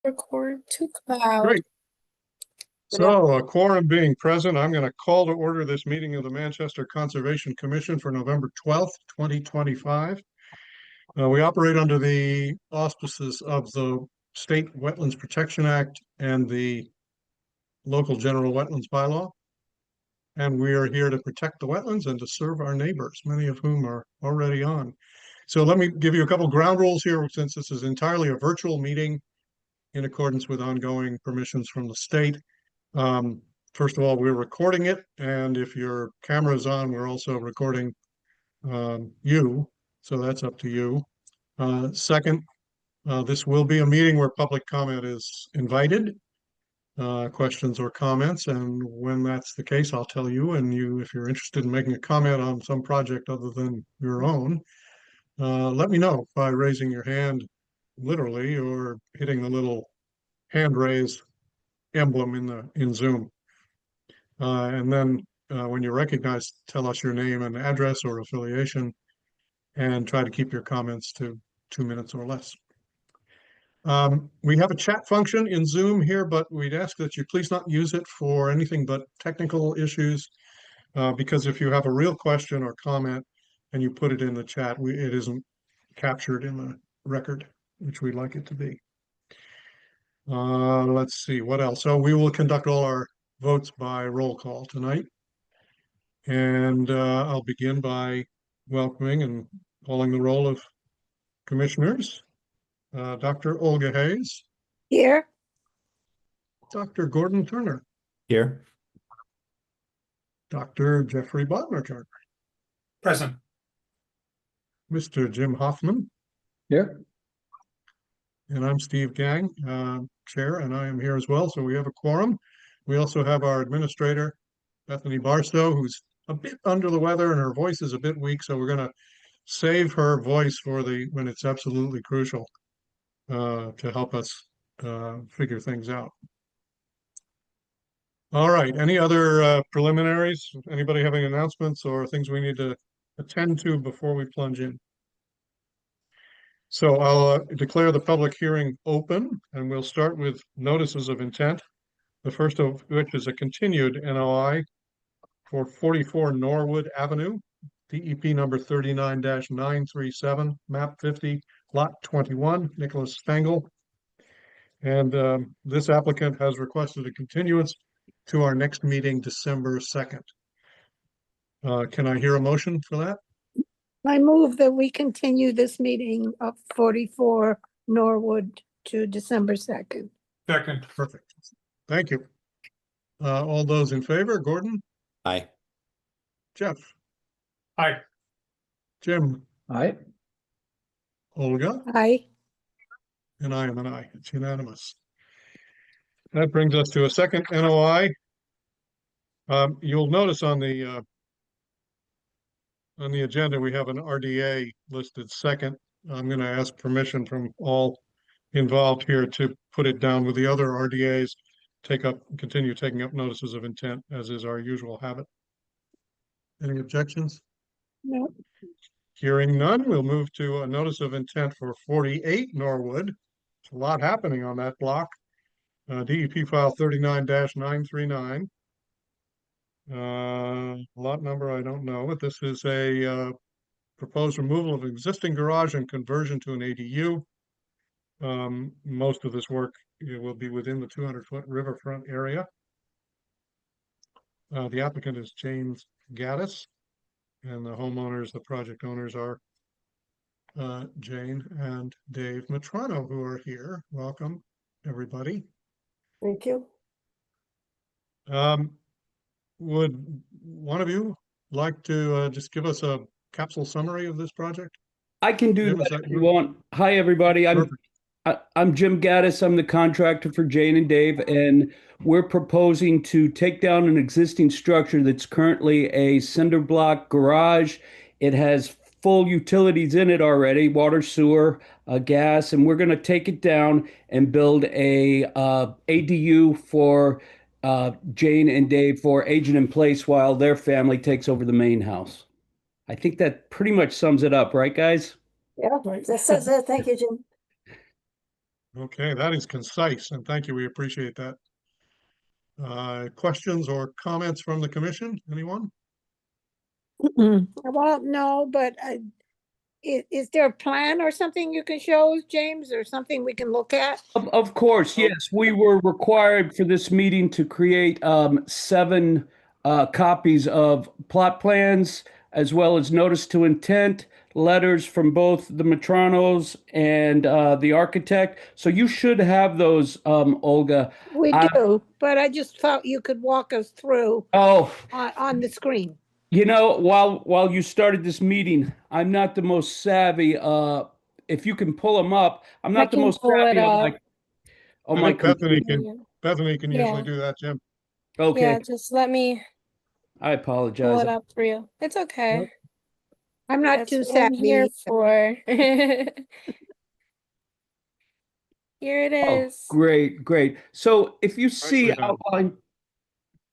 Record to cloud. Great. So, a quorum being present, I'm going to call to order this meeting of the Manchester Conservation Commission for November 12th, 2025. We operate under the auspices of the State Wetlands Protection Act and the local general wetlands bylaw. And we are here to protect the wetlands and to serve our neighbors, many of whom are already on. So let me give you a couple ground rules here, since this is entirely a virtual meeting in accordance with ongoing permissions from the state. First of all, we're recording it, and if your camera's on, we're also recording you, so that's up to you. Second, this will be a meeting where public comment is invited, questions or comments, and when that's the case, I'll tell you, and you, if you're interested in making a comment on some project other than your own, let me know by raising your hand, literally, or hitting the little hand raise emblem in Zoom. And then when you're recognized, tell us your name and address or affiliation, and try to keep your comments to 2 minutes or less. We have a chat function in Zoom here, but we'd ask that you please not use it for anything but technical issues, because if you have a real question or comment and you put it in the chat, it isn't captured in the record, which we'd like it to be. Let's see, what else? So we will conduct all our votes by roll call tonight. And I'll begin by welcoming and calling the roll of commissioners. Dr. Olga Hayes. Here. Dr. Gordon Turner. Here. Dr. Jeffrey Bodner Turner. Present. Mr. Jim Hoffman. Here. And I'm Steve Gang, Chair, and I am here as well, so we have a quorum. We also have our administrator, Bethany Barstow, who's a bit under the weather and her voice is a bit weak, so we're going to save her voice for when it's absolutely crucial to help us figure things out. All right, any other preliminaries? Anybody having announcements or things we need to attend to before we plunge in? So I'll declare the public hearing open, and we'll start with notices of intent. The first of which is a continued NOI for 44 Norwood Avenue, DEP number 39-937, map 50, lot 21, Nicholas Stengel. And this applicant has requested a continuance to our next meeting, December 2nd. Can I hear a motion for that? I move that we continue this meeting of 44 Norwood to December 2nd. Second. Perfect. Thank you. All those in favor, Gordon? Aye. Jeff? Aye. Jim? Aye. Olga? Aye. And I am an aye. It's unanimous. That brings us to a second NOI. You'll notice on the agenda, we have an RDA listed second. I'm going to ask permission from all involved here to put it down with the other RDAs, continue taking up notices of intent, as is our usual habit. Any objections? No. Hearing none, we'll move to a notice of intent for 48 Norwood. There's a lot happening on that block. DEP file 39-939. Lot number I don't know, but this is a proposed removal of existing garage and conversion to an ADU. Most of this work will be within the 200-foot riverfront area. The applicant is James Gaddis, and the homeowners, the project owners, are Jane and Dave Matrano, who are here. Welcome, everybody. Thank you. Would one of you like to just give us a capsule summary of this project? I can do Jim, that if you want. Hi, everybody. I'm Jim Gaddis. I'm the contractor for Jane and Dave, and we're proposing to take down an existing structure that's currently a cinder block garage. It has full utilities in it already, water, sewer, gas, and we're going to take it down and build a ADU for Jane and Dave for aging in place while their family takes over the main house. I think that pretty much sums it up, right, guys? Yeah, that says it. Thank you, Jim. Okay, that is concise, and thank you. We appreciate that. Questions or comments from the commission? Anyone? Well, no, but is there a plan or something you can show us, James, or something we can look at? Of course, yes. We were required for this meeting to create 7 copies of plot plans, as well as notice to intent, letters from both the Matronos and the architect. So you should have those, Olga. We I- do, but I just thought you could walk us through Oh, on the screen. you know, while you started this meeting, I'm not the most savvy. If you can pull them up, I'm I not the can most pull it savvy on up. I my think Bethany computer. can usually Yeah. do that, Jim. Okay, Yeah, just let me I pull apologize. it up for you. It's okay. I'm not That's too what I'm here savvy. for. Here it Oh, is. great, great. So Nicely done.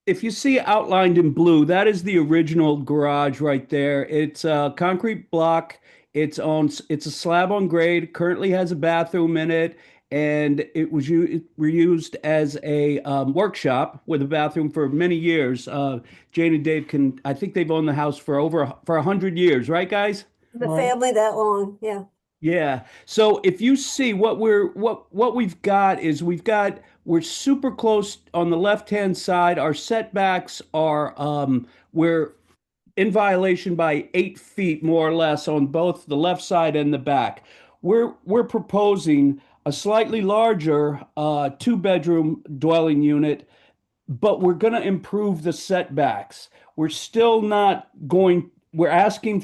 if you see outlined in blue, that is the original garage right there. It's a concrete block. It's a slab on grade. Currently has a bathroom in it, and it was reused as a workshop with a bathroom for many years. Jane and Dave I think they've owned the house for 100 years, right, guys? The family that long, yeah. Yeah. So if you see what we've got is we're super close on the left-hand side. Our setbacks are we're in violation by 8 feet more or less on both the left side and the back. We're proposing a slightly larger 2-bedroom dwelling unit, but we're going to improve the setbacks. We're still not going, we're asking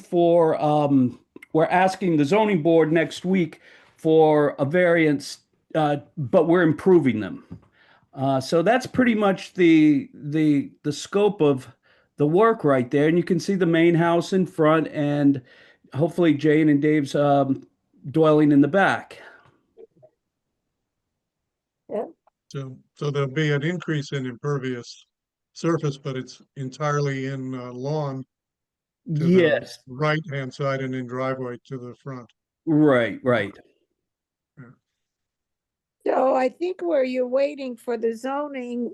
the zoning board next week for a variance, but we're improving them. So that's pretty much the scope of the work right there. And you can see the main house in front and hopefully Jane and Dave's dwelling in the back. So there'll be an increase in impervious surface, but it's entirely in lawn to the Yes, right-hand side and in driveway to the front. right. So I think where you're waiting for the zoning,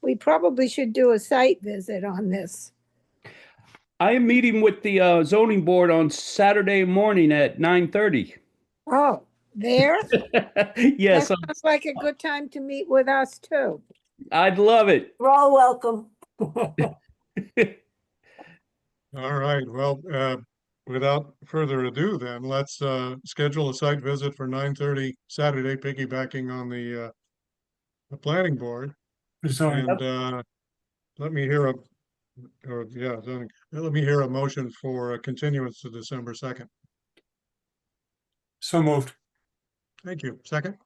we probably should do a site visit on this. I am meeting with the zoning board on Saturday morning at 9:30. Oh, there? Yes, That sounds like a good time to meet with us too. I'd love it. We're all welcome. All right, well, without further ado, then let's schedule a site visit for 9:30 Saturday, piggybacking on the planning board. Zoning. And let me hear let me hear a motion for a continuance to December 2nd. So moved. Thank you. Second,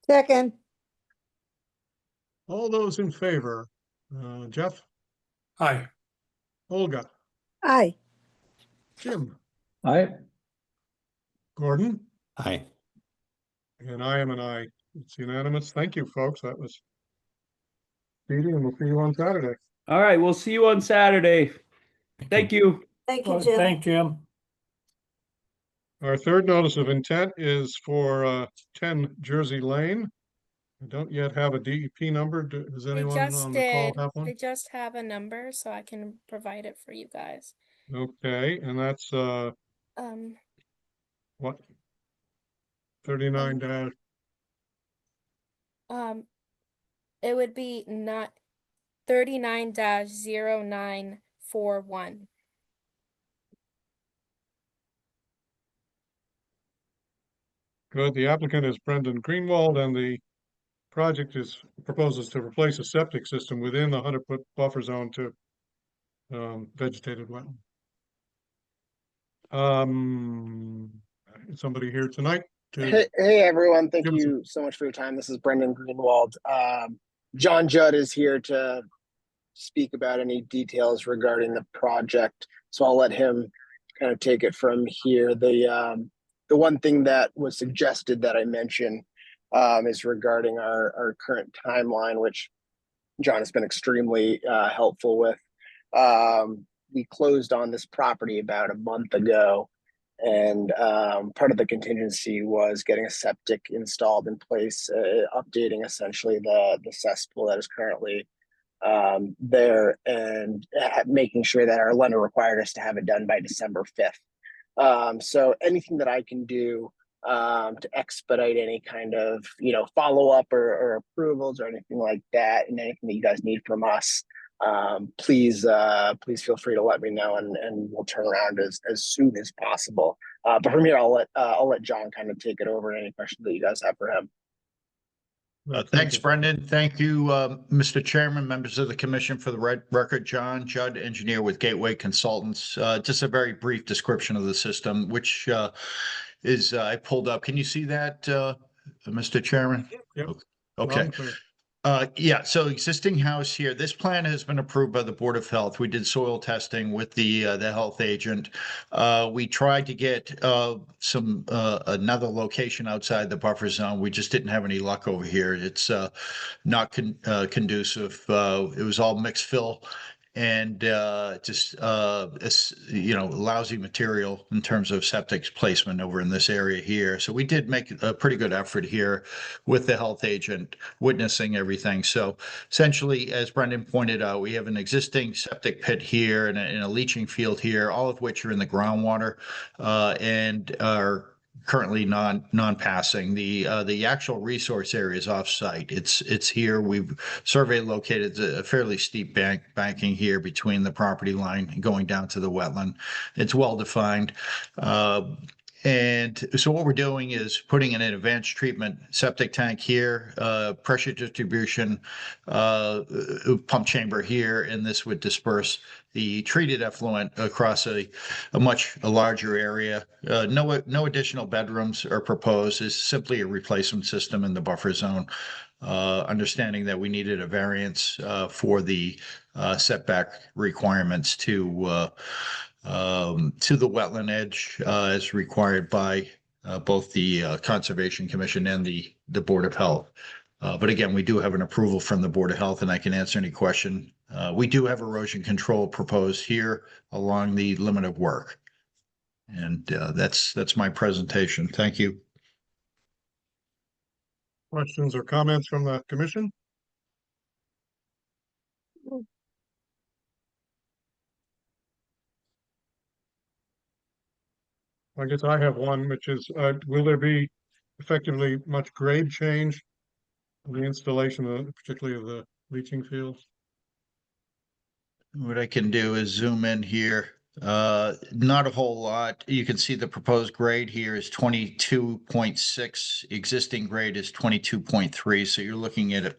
Second, all those in favor, Jeff, Aye. Olga, aye. Jim, Aye. Gordon, Aye. and I am an aye. It's unanimous. Thank you, folks. That was speedy, and we'll see you on Saturday. All right, we'll see you on Saturday. Thank you. Thank you, Jim. Jim. Our third notice of intent is for 10 Jersey Lane. I don't yet have a DEP number. Does I anyone just on the call did. have I one? just have a number, so I can provide it for you guys. Okay, and that's what? 39 dash, It would be not 39-0941. good. The applicant is Brendan Greenwald, and the project proposes to replace a septic system within the 100-foot buffer zone to vegetated wetland. Is somebody here tonight to Hey everyone, thank Give us a- you so much for your time. This is Brendan Greenwald. John Judd is here to speak about any details regarding the project, so I'll let him kind of take it from here. The one thing that was suggested that I mention is regarding our current timeline, which John has been extremely helpful with. We closed on this property about a month ago. And part of the contingency was getting a septic installed in place, updating essentially the cesspool that is currently there, and making sure that our lender required us to have it done by December 5th. So anything that I can do to expedite any kind of, follow-up or approvals or anything like that, and anything that you guys need from us, please feel free to let me know, and we'll turn around as soon as possible. But from here, I'll let John kind of take it over, and any questions that you guys have for him. Thank Thanks, you. Brendan. Thank you, Mr. Chairman, members of the commission. For the record, John Judd, engineer with Gateway Consultants. Just a very brief description of the system, which is I pulled up. Can you see that, Mr. Chairman? Yep. Okay. Loud and clear. Yeah, so existing house here, this plan has been approved by the Board of Health. We did soil testing with the health agent. We tried to get another location outside the buffer zone. We just didn't have any luck over here. It's not conducive. It was all mixed fill and lousy material in terms of septic placement over in this area here. So we did make a pretty good effort here with the health agent witnessing everything. So essentially, as Brendan pointed out, we have an existing septic pit here and a leaching field here, all of which are in the groundwater and are currently non-passing. The actual resource area is off-site. It's here. We've surveyed located a fairly steep banking here between the property line going down to the wetland. It's well defined. And so what we're doing is putting in an advanced treatment septic tank here, pressure distribution, pump chamber here, and this would disperse the treated effluent across a much larger area. No additional bedrooms are proposed. It's simply a replacement system in the buffer zone. Understanding that we needed a variance for the setback requirements to the wetland edge as required by both the Conservation Commission and the Board of Health. But again, we do have an approval from the Board of Health, and I can answer any question. We do have erosion control proposed here along the limit of work. And that's my presentation. Thank you. Questions or comments from the commission? I guess I have one, which is, will there be effectively much grade change in the installation, particularly of the leaching fields? What I can do is zoom in here. Not a whole lot. You can see the proposed grade here is 22.6. Existing grade is 22.3. So you're looking at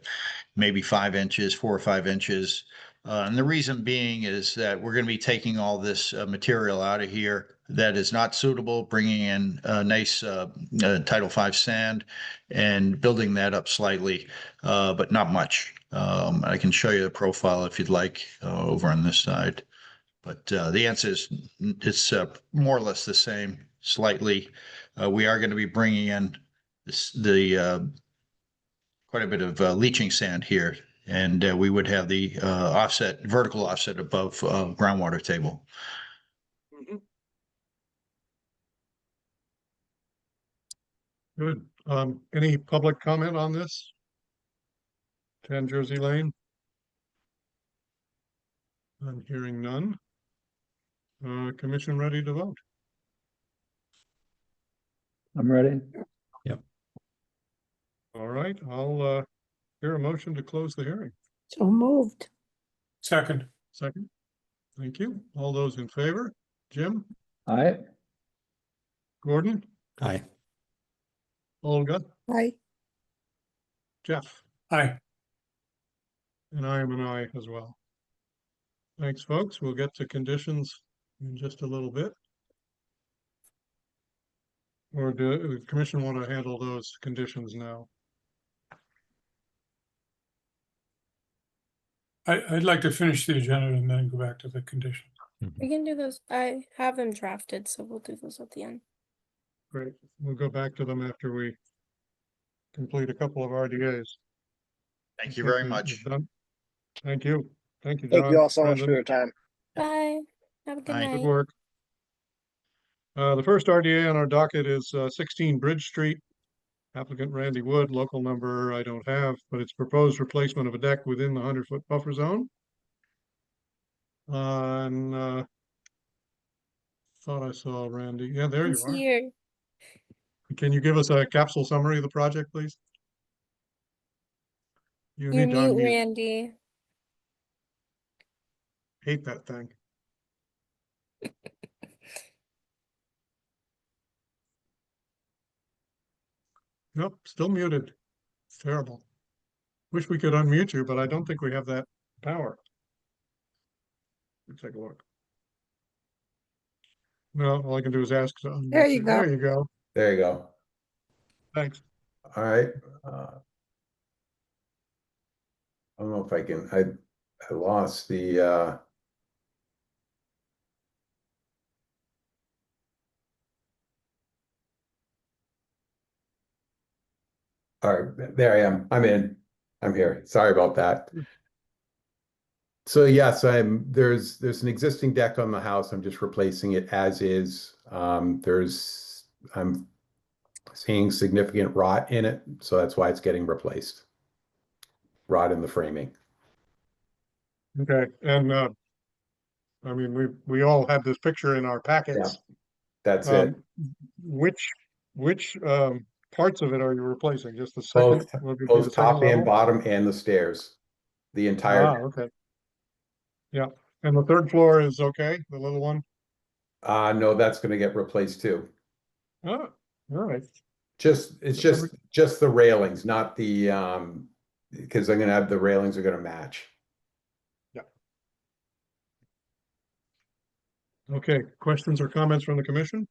maybe 5 inches, 4 or 5 inches. And the reason being is that we're going to be taking all this material out of here that is not suitable, bringing in a nice Title V sand and building that up slightly, but not much. I can show you the profile if you'd like over on this side. But the answer is it's more or less the same, slightly. We are going to be bringing in quite a bit of leaching sand here, and we would have the vertical offset above groundwater table. Good. Any public comment on this? 10 Jersey Lane? I'm hearing none. Commission ready to vote? I'm ready. All right, I'll hear a motion to close the hearing. So moved. Second. Second. Thank you. All those in favor? Jim? Aye. Gordon? Aye. Olga? Aye. Jeff? Aye. And I am an aye as well. Thanks, folks. We'll get to conditions in just a little bit. Or do the commission want to handle those conditions now? I'd like to finish the agenda and then go back to the conditions. We can do those. I have them drafted, so we'll do those at the end. Great. We'll go back to them after we complete a couple of RDAs. Thank you very much. Done. Thank you. Thank you, Thank John. you all so much for Brendan. your time. Bye. Have a good Aye. night. Good work. The first RDA on our docket is 16 Bridge Street. Applicant Randy Wood, local number I don't have, but it's proposed replacement of a deck within the 100-foot buffer zone. And thought I saw Randy. Yeah, there you He's are. here. Can you give us a capsule summary of the project, please? You You're need to mute, unmute. Randy. Hate that thing. Nope, still muted. It's terrible. Wish we could unmute you, but I don't think we have that power. Let's take a look. No, all I can do is ask to unmute There you go. There you go. There you go. Thanks. All right. I don't know if I can, I lost the, all right, there I am. I'm in. I'm here. Sorry about that. So yes, there's an existing deck on the house. I'm just replacing it as is. I'm seeing significant rot in it, so that's why it's getting replaced. Rot in the framing. Okay, and I mean, we all have this picture in our packets. That's it. Which parts of it are you replacing? Just the second? Both, would it be both the second top and level? bottom and the stairs. The entire, Okay. Yeah, and the third floor is okay, the little one? no, that's gonna get replaced too. Oh, all right. It's just the railings, not the, because I'm gonna have the railings are gonna match. Okay, questions or comments from the commission?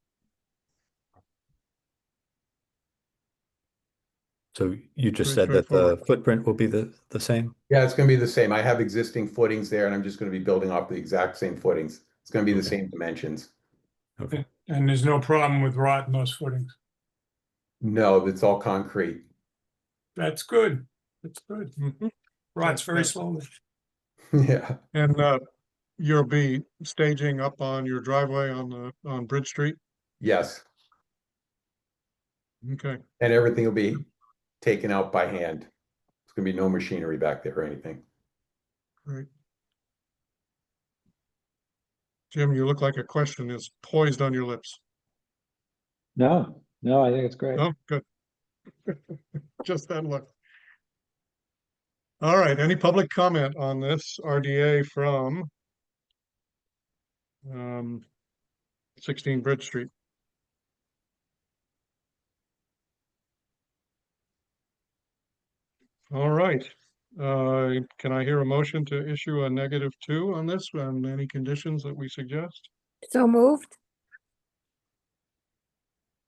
So you just Pretty said that the straightforward. footprint will be the same? Yeah, it's gonna be the same. I have existing footings there and I'm just gonna be building off the exact same footings. It's gonna be the Okay. same dimensions. Okay. And there's no problem with rot in those footings. No, it's all concrete. That's good. That's good. Mhm. Rots very Yes. slowly. Yeah, And you'll be staging up on your driveway on Bridge Street? yes. Okay, And everything will be taken out by hand. There's gonna be no machinery back there or anything. great. Jim, you look like a question is poised on your lips. No, I think it's great. Oh, good. Just that look. All right, any public comment on this RDA from 16 Bridge Street? All right, can I hear a motion to issue a -2 on this and any conditions that we suggest? So moved.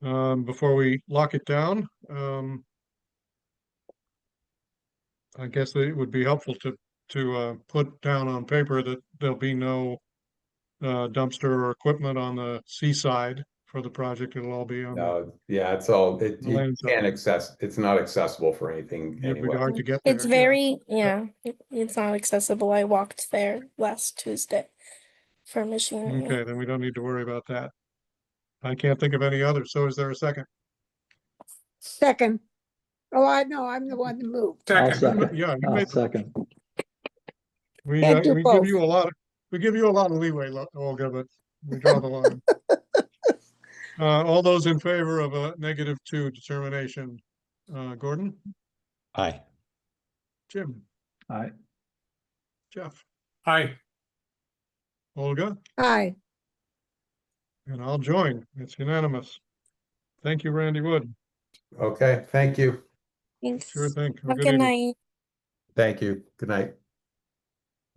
Before we lock it down, I guess that it would be helpful to put down on paper that there'll be no dumpster or equipment on the seaside for the project. It'll all be on the, No, yeah, it's all, The you land's up. can't access, it's not accessible for anything it'd be anyway. hard to get there. It's yeah. very, it's not accessible. I walked there last Tuesday for machinery. Okay, then we don't need to worry about that. I can't think of any others. So is there a second? Second. Oh, I know, I'm the one that moved. I'll Second, second. Yeah, you I'll made, second. we Can't do give both. you a lot, we give you a lot of leeway, Olga, but we draw the line. All those in favor of a -2 determination, Gordon, Aye. Jim, All right. Jeff, hi. Olga, Aye. and I'll join. It's unanimous. Thank you, Randy Wood. Okay, thank you. Thanks. Sure thing. Have a Have a good good evening. night. Thank you. Good night.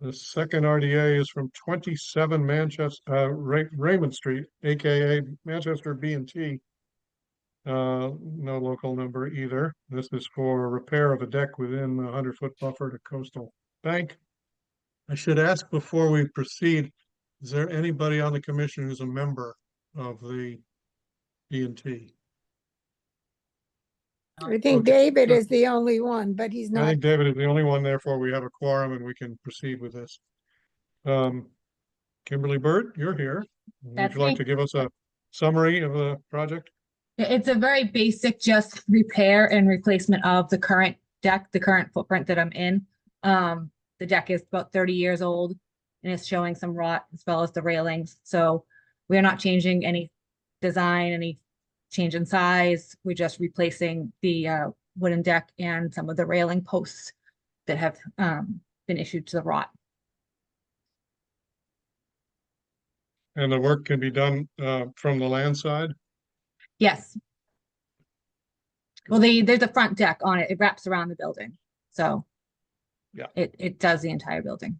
The second RDA is from 27 Manchester, Raymond Street, AKA Manchester B&T. No local number either. This is for repair of a deck within the 100-foot buffer to coastal bank. I should ask before we proceed, is there anybody on the commission who's a member of the B&T? I think Okay. David is the only one, but he's I not. think David is the only one, therefore we have a quorum and we can proceed with this. Kimberly Bird, you're here. Would That's you like me. to give us a summary of the project? It's a very basic, just repair and replacement of the current deck, the current footprint that I'm in. The deck is about 30 years old and it's showing some rot as well as the railings. So we're not changing any design, any change in size. We're just replacing the wooden deck and some of the railing posts that have been issued to the rot. And the work can be done from the land side? Yes. Well, there's a front deck on it. It wraps around the building. So yeah, it does the entire building.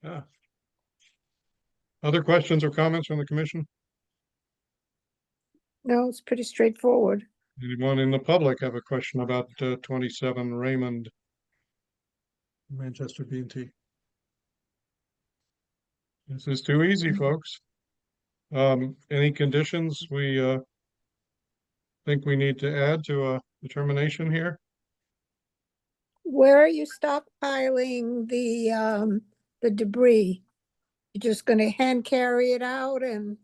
Yeah. Other questions or comments from the commission? No, it's pretty straightforward. Anyone in the public have a question about 27 Raymond, Manchester B&T? This is too easy, folks. Any conditions we think we need to add to a determination here? Where are you stockpiling the debris? You're just gonna hand carry it out and?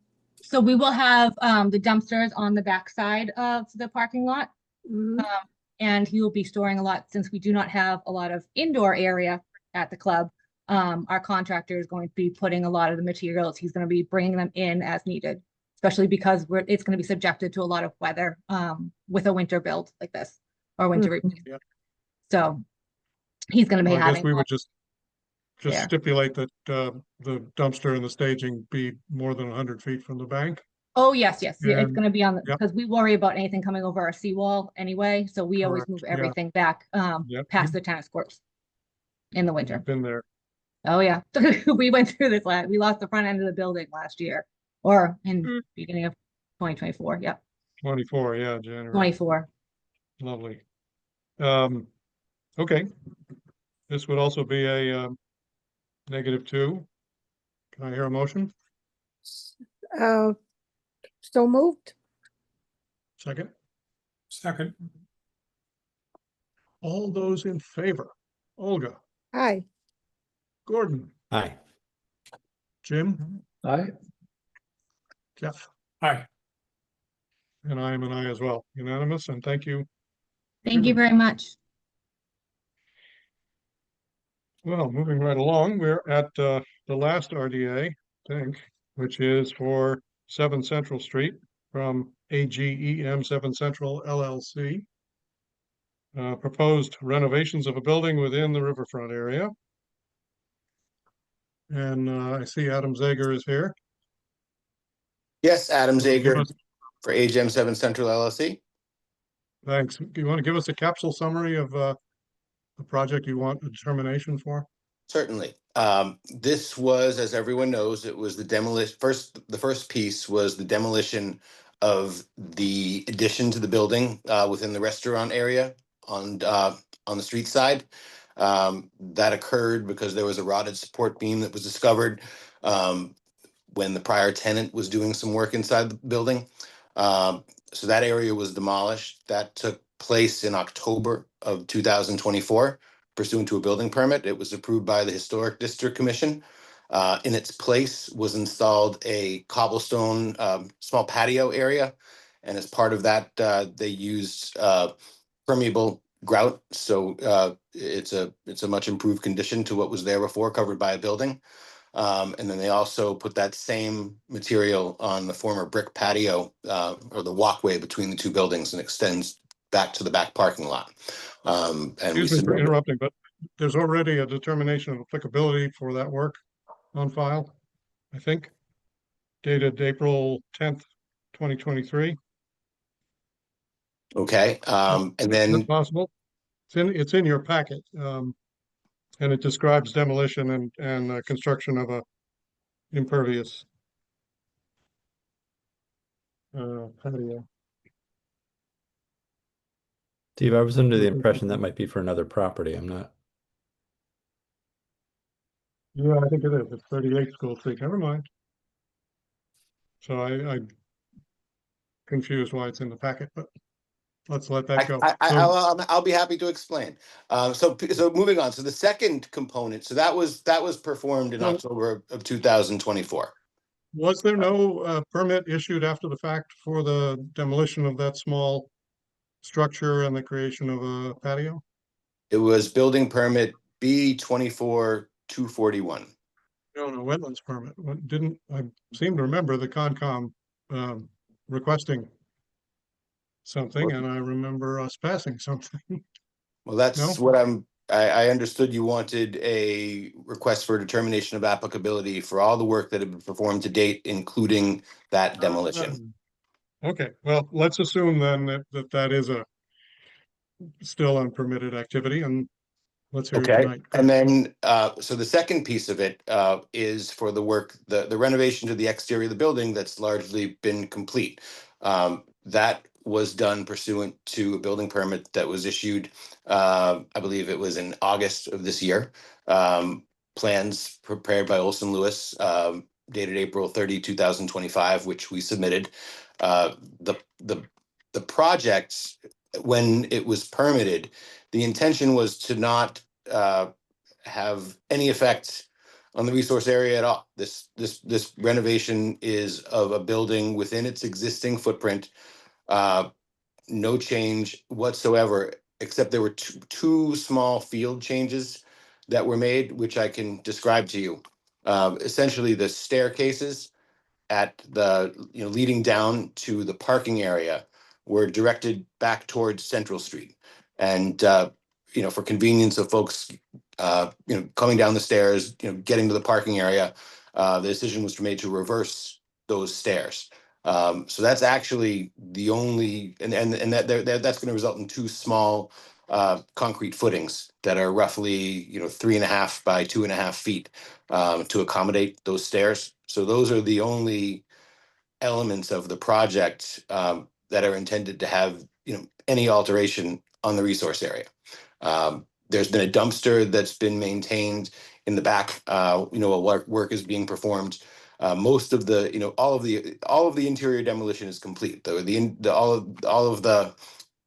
So we will have the dumpsters on the back side of the parking lot. Mhm. And he will be storing a lot since we do not have a lot of indoor area at the club. Our contractor is going to be putting a lot of the materials. He's going to be bringing them in as needed, especially because it's going to be subjected to a lot of weather with a winter build like this or winter replacement. Yeah. So he's going to be Well, I guess having. we would just there. stipulate that the dumpster and the staging be more than 100 feet from the bank. Oh, yes, yes. Yeah, it's And- going to be on the, yep. because we worry about anything coming over our seawall anyway. So we always Correct, move yeah. everything back Yep. past the tennis courts in the winter. I've been there. Oh, yeah. We went through this we lost the front end of the building last year or in beginning of 2024. Yep. 24, yeah, January. 24. Lovely. Okay. This would also be a -2. Can I hear a motion? So moved. Second? Second, All those in favor? Olga, Hi. Gordon, Aye. Jim, Aye. Jeff, aye. and I am an aye as well. Unanimous, and thank you. Thank you very much. Well, moving right along, we're at the last RDA, I think, which is for 7 Central Street from AGEM 7 Central LLC. Proposed renovations of a building within the riverfront area. And I see Adam Zager is here. Yes, Adam Give Zager us- for AGM 7 Central LLC. Thanks. Do you want to give us a capsule summary of the project you want a determination for? Certainly. This was, as everyone knows, it was the the first piece was the demolition of the addition to the building within the restaurant area on the street side. That occurred because there was a rotted support beam that was discovered when the prior tenant was doing some work inside the building. So that area was demolished. That took place in October of 2024 pursuant to a building permit. It was approved by the Historic District Commission. In its place was installed a cobblestone small patio area. And as part of that, they used permeable grout. So it's a much improved condition to what was there before, covered by a building. And then they also put that same material on the former brick patio or the walkway between the two buildings and extends back to the back parking lot. And Excuse me for interrupting, but there's already a determination of applicability for that work on file, I think, dated April 10th, 2023. Okay, and Is then that possible? It's in your packet, and it describes demolition and construction of a impervious patio. Steve, I was under the impression that might be for another property. I'm not. Yeah, I think it is. It's 38 School Street. Never mind. So I'm confused why it's in the packet, but let's let that go. I'll be happy to explain. So moving on. So the second component. So that was performed in October of 2024. Was there no permit issued after the fact for the demolition of that small structure and the creation of a patio? It was building permit B 24-241. No, no, wetlands permit. Didn't, I seem to remember the Concom requesting something, and I remember us passing something. Well, that's No? what I understood you wanted a request for determination of applicability for all the work that had been performed to date, including that demolition. Okay, well, let's assume then that is a still unpermitted activity, and let's hear it Okay, tonight. and then, so the second piece of it is for the work, the renovation to the exterior of the building that's largely been complete. That was done pursuant to a building permit that was issued, I believe it was in August of this year. Plans prepared by Olson Lewis, dated April 30, 2025, which we submitted. The project, when it was permitted, the intention was to not have any effect on the resource area at all. This renovation is of a building within its existing footprint. No change whatsoever, except there were two small field changes that were made, which I can describe to you. Essentially, the staircases at the, leading down to the parking area were directed back towards Central Street. And, for convenience of folks, coming down the stairs, getting to the parking area, the decision was made to reverse those stairs. So that's actually the only, and that's going to result in two small concrete footings that are roughly, 3.5 by 2.5 feet to accommodate those stairs. So those are the only elements of the project that are intended to have, any alteration on the resource area. There's been a dumpster that's been maintained in the back. While work is being performed. Most of the, all of the interior demolition is complete. All of the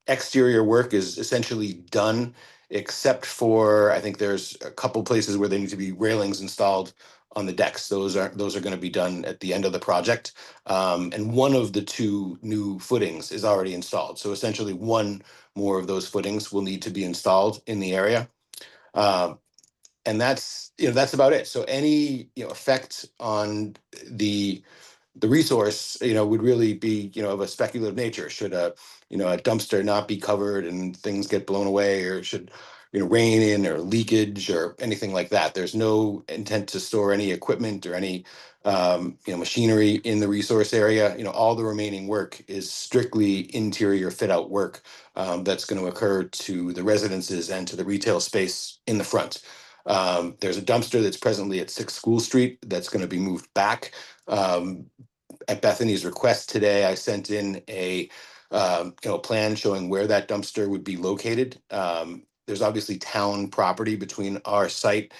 exterior work is essentially done, except for, I think there's a couple places where there need to be railings installed on the decks. Those are going to be done at the end of the project. And one of the two new footings is already installed. So essentially one more of those footings will need to be installed in the area. And that's about it. So any, effect on the resource, would really be, of a speculative nature. Should a dumpster not be covered and things get blown away, or should, rain in or leakage or anything like that. There's no intent to store any equipment or any, machinery in the resource area. All the remaining work is strictly interior fit out work that's going to occur to the residences and to the retail space in the front. There's a dumpster that's presently at 6 School Street that's going to be moved back. At Bethany's request today, I sent in a plan showing where that dumpster would be located. There's obviously town property between our site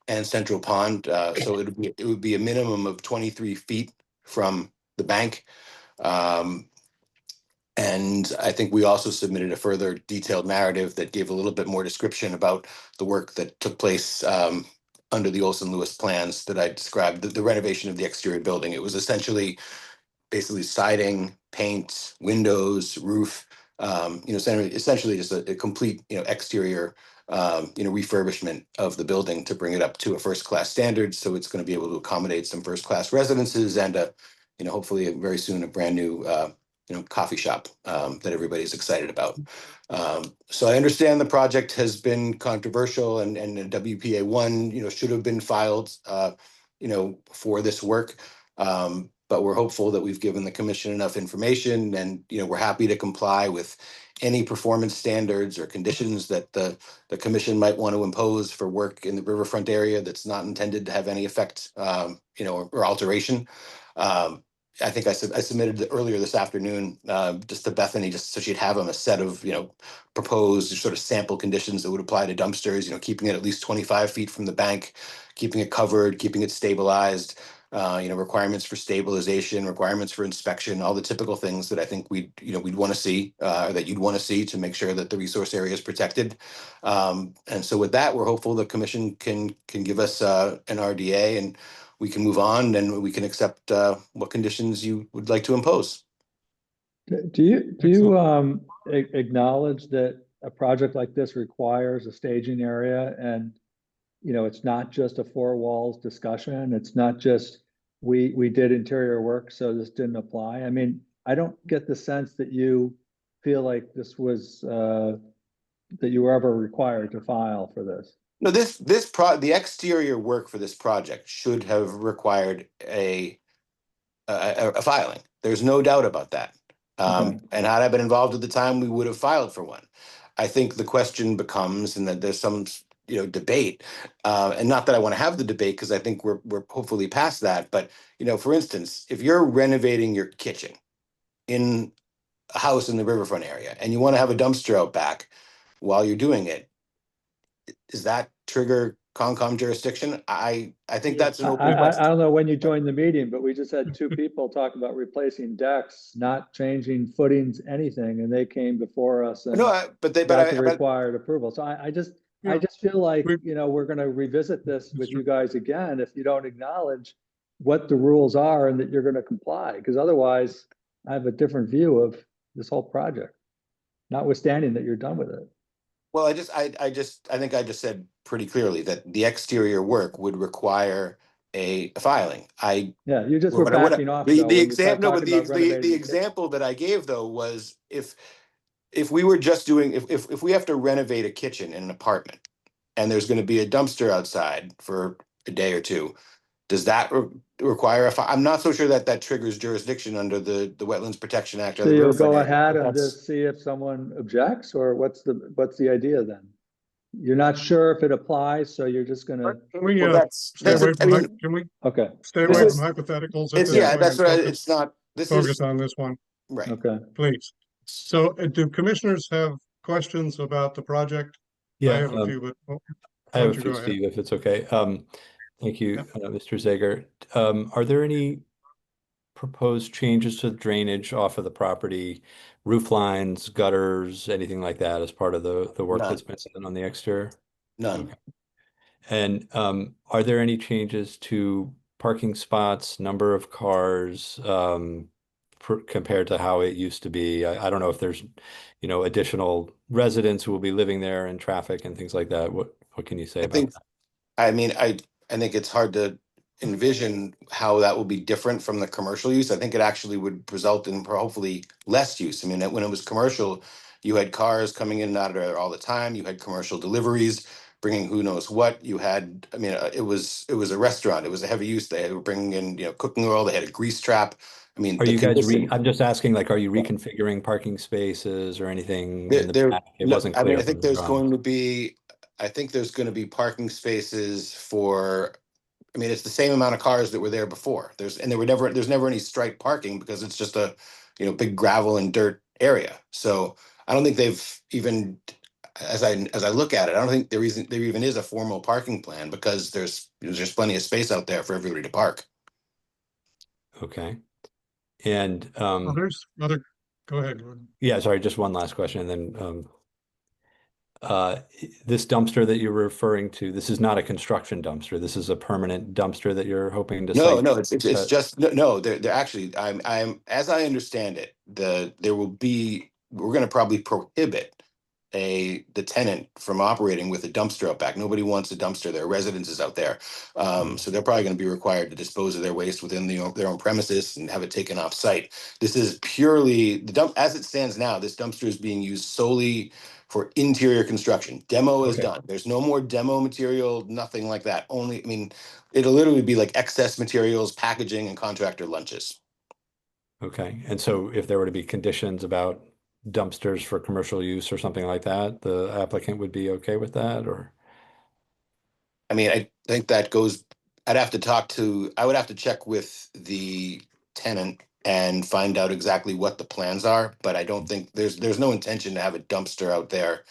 and Central Pond, so it would be a minimum of 23 feet from the bank. And I think we also submitted a further detailed narrative that gave a little bit more description about the work that took place under the Olson Lewis plans that I described, the renovation of the exterior building. It was essentially basically siding, paint, windows, roof, essentially just a complete, exterior, refurbishment of the building to bring it up to a first-class standard. So it's going to be able to accommodate some first-class residences and hopefully very soon a brand new, coffee shop that everybody's excited about. So I understand the project has been controversial and WPA 1, should have been filed, for this work. But we're hopeful that we've given the commission enough information, and we're happy to comply with any performance standards or conditions that the commission might want to impose for work in the riverfront area that's not intended to have any effect, or alteration. I think I submitted earlier this afternoon just to Bethany, just so she'd have them a set of proposed sort of sample conditions that would apply to dumpsters. Keeping it at least 25 feet from the bank, keeping it covered, keeping it stabilized. Requirements for stabilization, requirements for inspection, all the typical things that I think we'd want to see, or that you'd want to see to make sure that the resource area is protected. And so with that, we're hopeful the commission can give us an RDA, and we can move on and we can accept what conditions you would like to impose. Do you acknowledge that a project like this requires a staging area, and it's not just a four walls discussion. It's not just we did interior work, so this didn't apply. I mean, I don't get the sense that you feel like this was that you were ever required to file for this. No, the exterior work for this project should have required a filing. There's no doubt about that. Okay. And had I been involved at the time, we would have filed for one. I think the question becomes, and that there's some debate, and not that I want to have the debate because I think we're hopefully past that. But for instance, if you're renovating your kitchen in a house in the riverfront area and you want to have a dumpster out back while you're doing it, does that trigger Concom jurisdiction? I think that's an open question. I don't know when you joined the meeting, but we just had two people talk about replacing decks, not changing footings, anything, and they came before us and got the required approval. So I just feel like we're going to revisit this with you guys again if you don't acknowledge what the rules are and that you're going to comply, because otherwise I have a different view of this whole project, notwithstanding that you're done with it. Well, I think I just said pretty clearly that the exterior work would require a filing. You just were backing off. The example that I gave though was if we were just doing if we have to renovate a kitchen in an apartment and there's going to be a dumpster outside for a day or two, does that require I'm not so sure that triggers jurisdiction under the Wetlands Protection Act. So you'll go ahead and just see if someone objects, or what's the idea then? You're not sure if it applies, so you're just gonna. Can we stay away from hypotheticals? That's right. It's not. Focus on this one. Right. Okay. Please. So, do commissioners have questions about the project? Yeah, I have a few, but I have a few, Steve, if it's okay. Thank you, Mr. Zager. Are there any proposed changes to drainage off of the property, roof lines, gutters, anything like that as part of the work that's been done on the exterior? None. Okay. And are there any changes to parking spots, number of cars, compared to how it used to be? I don't know if there's, additional residents who will be living there and traffic and things like that. What can you say about that? I think it's hard to envision how that will be different from the commercial use. I think it actually would result in hopefully less use. I mean, when it was commercial, you had cars coming in and out of there all the time. You had commercial deliveries bringing who knows what. You had, it was a restaurant. It was a heavy use. They were bringing in, cooking oil. They had a grease trap. I mean, are you guys? I'm just asking, like, are you reconfiguring parking spaces or anything? It wasn't clear. I think there's going to be. I think there's going to be parking spaces for. It's the same amount of cars that were there before. There's never any striped parking because it's just a, big gravel and dirt area. So I don't think they've even, as I look at it, I don't think there even is a formal parking plan because there's plenty of space out there for everybody to park. Okay. And there's other. Go ahead, Gordon. Yeah, sorry, just one last question, and then this dumpster that you're referring to, this is not a construction dumpster. This is a permanent dumpster that you're hoping to. No, it's just no. They're actually. I'm as I understand it. We're going to probably prohibit the tenant from operating with a dumpster out back. Nobody wants a dumpster. There are residences out there, so they're probably going to be required to dispose of their waste within their own premises and have it taken off site. This is purely as it stands now. This dumpster is being used solely for interior construction. Demo is done. There's no more demo material, nothing like that. It'll literally be like excess materials, packaging, and contractor lunches. Okay, and so if there were to be conditions about dumpsters for commercial use or something like that, the applicant would be okay with that, or? I think that goes, I would have to check with the tenant and find out exactly what the plans are, but I don't think there's no intention to have a dumpster out there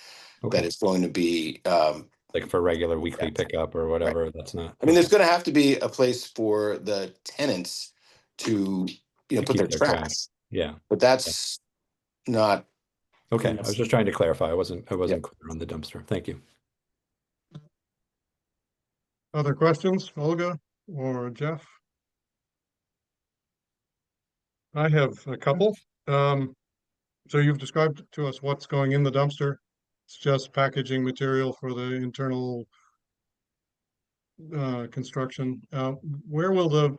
that is going to be like for regular weekly pickup or whatever. Right. That's not. There's going to have to be a place for the tenants to put their trash. Yeah, but that's not. Okay, I was just trying to clarify. I wasn't clear on the dumpster. Thank you. Other questions, Olga? or Jeff? I have a couple. So you've described to us what's going in the dumpster. It's just packaging material for the internal construction. Where will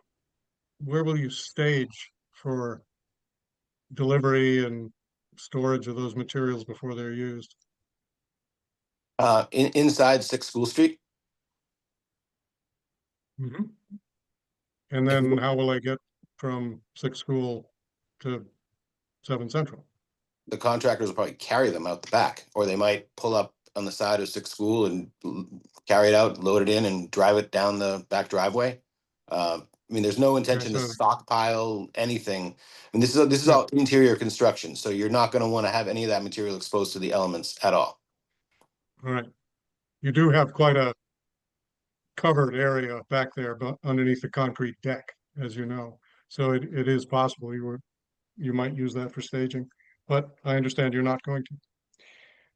you stage for delivery and storage of those materials before they're used? Inside 6 School Street. Mhm. And then how will I get from 6 School to 7 Central? The contractors will probably carry them out the back, or they might pull up on the side of 6 School and carry it out, load it in, and drive it down the back driveway. I mean, there's no intention to so- stockpile anything. And this is all interior construction, so you're not going to want to have any of that material exposed to the elements at all. All right. You do have quite a covered area back there, but underneath the concrete deck, as you know. So it is possible you might use that for staging, but I understand you're not going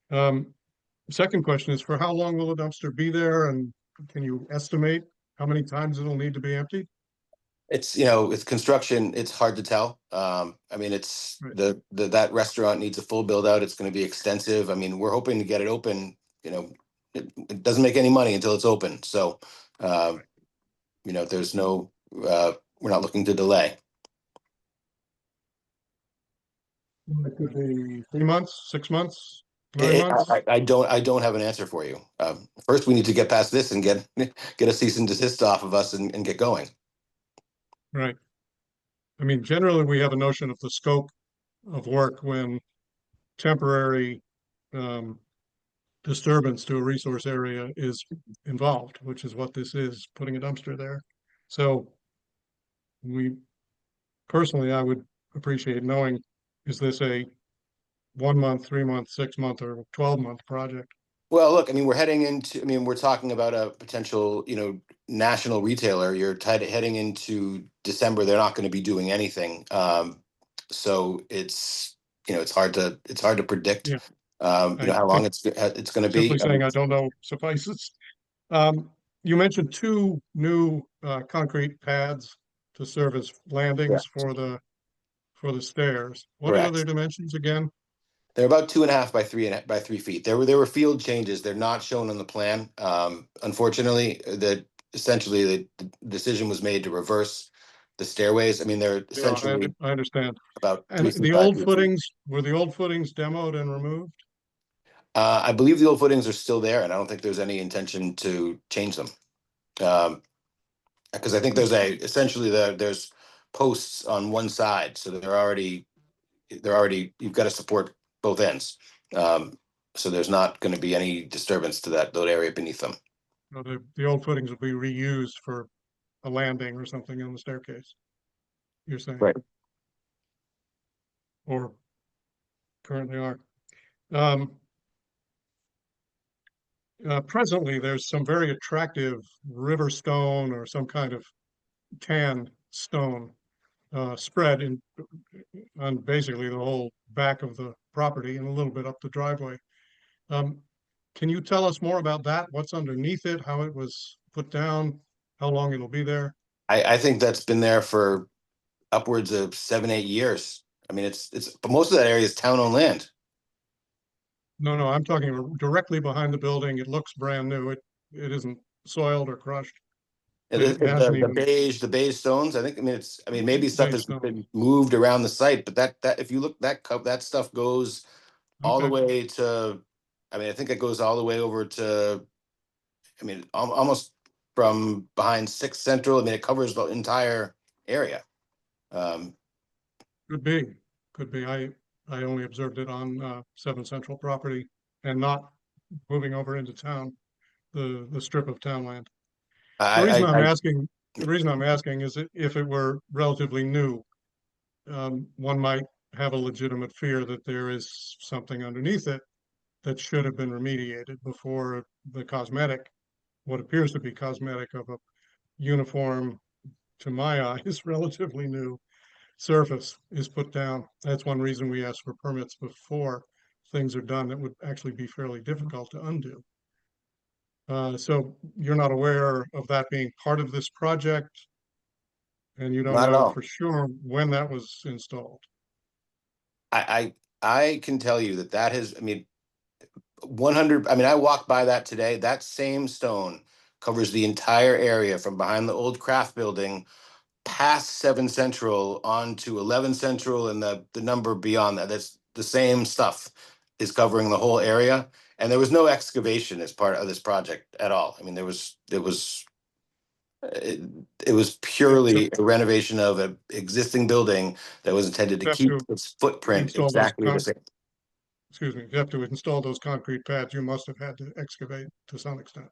to. Second question is, for how long will the dumpster be there, and can you estimate how many times it'll need to be emptied? It's, it's construction, it's hard to tell. I mean, it's Right. that restaurant needs a full build out. It's going to be extensive. I mean, we're hoping to get it open, it doesn't make any money until it's open. So, there's no, we're not looking to delay. It could be 3 months, 6 months, 9 months. I don't have an answer for you. First, we need to get past this and get a cease and desist off of us and get going. Right. I mean, generally, we have a notion of the scope of work when temporary disturbance to a resource area is involved, which is what this is, putting a dumpster there. So personally, I would appreciate knowing, is this a 1 month, 3 month, 6 month, or 12-month project? Well, look, I mean, we're talking about a potential, national retailer. You're heading into December. They're not going to be doing anything. So it's hard to predict, Yeah. how long it's going to be. Simply saying I don't know suffices. You mentioned 2 new concrete pads to serve as landings for the stairs. What are Correct. their dimensions again? They're about 2.5 by 3 feet. There were field changes. They're not shown on the plan. Unfortunately, essentially the decision was made to reverse the stairways. I mean, they're essentially I understand. about 3 And feet the by old 3 feet. footings, were the old footings demoed and removed? I believe the old footings are still there, and I don't think there's any intention to change them. Because I think there's posts on one side, so they're already you've got to support both ends. So there's not going to be any disturbance to that area beneath them. No, the old footings will be reused for a landing or something on the staircase, you're saying? Right. Or currently are. Presently, there's some very attractive river stone or some kind of tan stone spread on basically the whole back of the property and a little bit up the driveway. Can you tell us more about that? What's underneath it, how it was put down, how long it'll be there? I think that's been there for upwards of 7-8 years. I mean, but most of that area is town-owned land. No, I'm talking directly behind the building. It looks brand new. It isn't soiled or crushed. The beige stones. I mean, maybe stuff has been moved around the site, but that if you look, that stuff goes all the way to. I mean, I think it goes all the way over to. I mean, almost from behind 6 Central. I mean, it covers the entire area. Could be. I only observed it on 7 Central property and not moving over into town, the strip of townland. The reason I'm asking is that if it were relatively new, one might have a legitimate fear that there is something underneath it that should have been remediated before what appears to be cosmetic of a uniform, to my eyes, relatively new surface is put down. That's one reason we ask for permits before things are done that would actually be fairly difficult to undo. So you're not aware of that being part of this project? And you don't Not at know all. for sure when that was installed? I can tell you that has, I mean, 100, I mean, I walked by that today. That same stone covers the entire area from behind the old craft building past 7 Central onto 11 Central and the number beyond that. That's the same stuff is covering the whole area. And there was no excavation as part of this project at all. I mean, it was purely a renovation of an existing building that was intended to You have keep to its footprint install those exactly the same. Excuse me, you have to install those concrete pads. You must have had to excavate to some extent.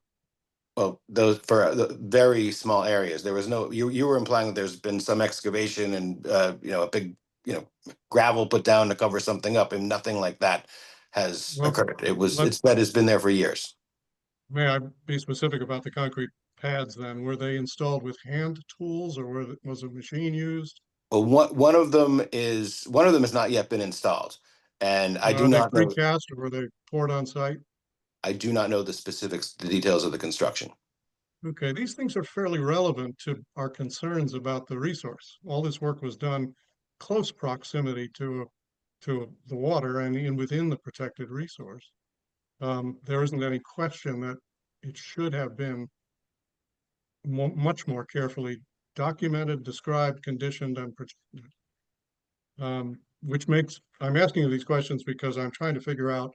Well, those for the very small areas, there was no, you were implying that there's been some excavation and, you know, a big, you know, gravel put down to cover something up, and nothing like that has Well, occurred. It's that has been there for years. May I be specific about the concrete pads then? Were they installed with hand tools or was a machine used? Well, one of them has not yet been installed, and I do Are they not know, precast or were they poured on site? I do not know the specifics, the details of the construction. Okay, these things are fairly relevant to our concerns about the resource. All this work was done close proximity to the water and within the protected resource. There isn't any question that it should have been much more carefully documented, described, conditioned, and protected. Which makes, I'm asking you these questions because I'm trying to figure out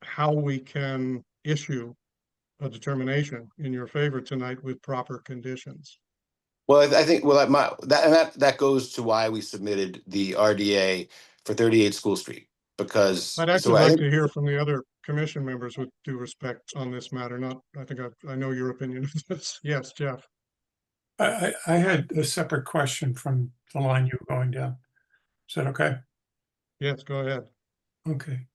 how we can issue a determination in your favor tonight with proper conditions. Well, I think, well, that goes to why we submitted the RDA for 38 School Street, because. I'd actually like to hear from the other commission members with due respect on this matter. Not, I think I know your opinion of this. Yes, Jeff. I had a separate question from the line you were going down. Is that okay? Yes, go ahead. Okay.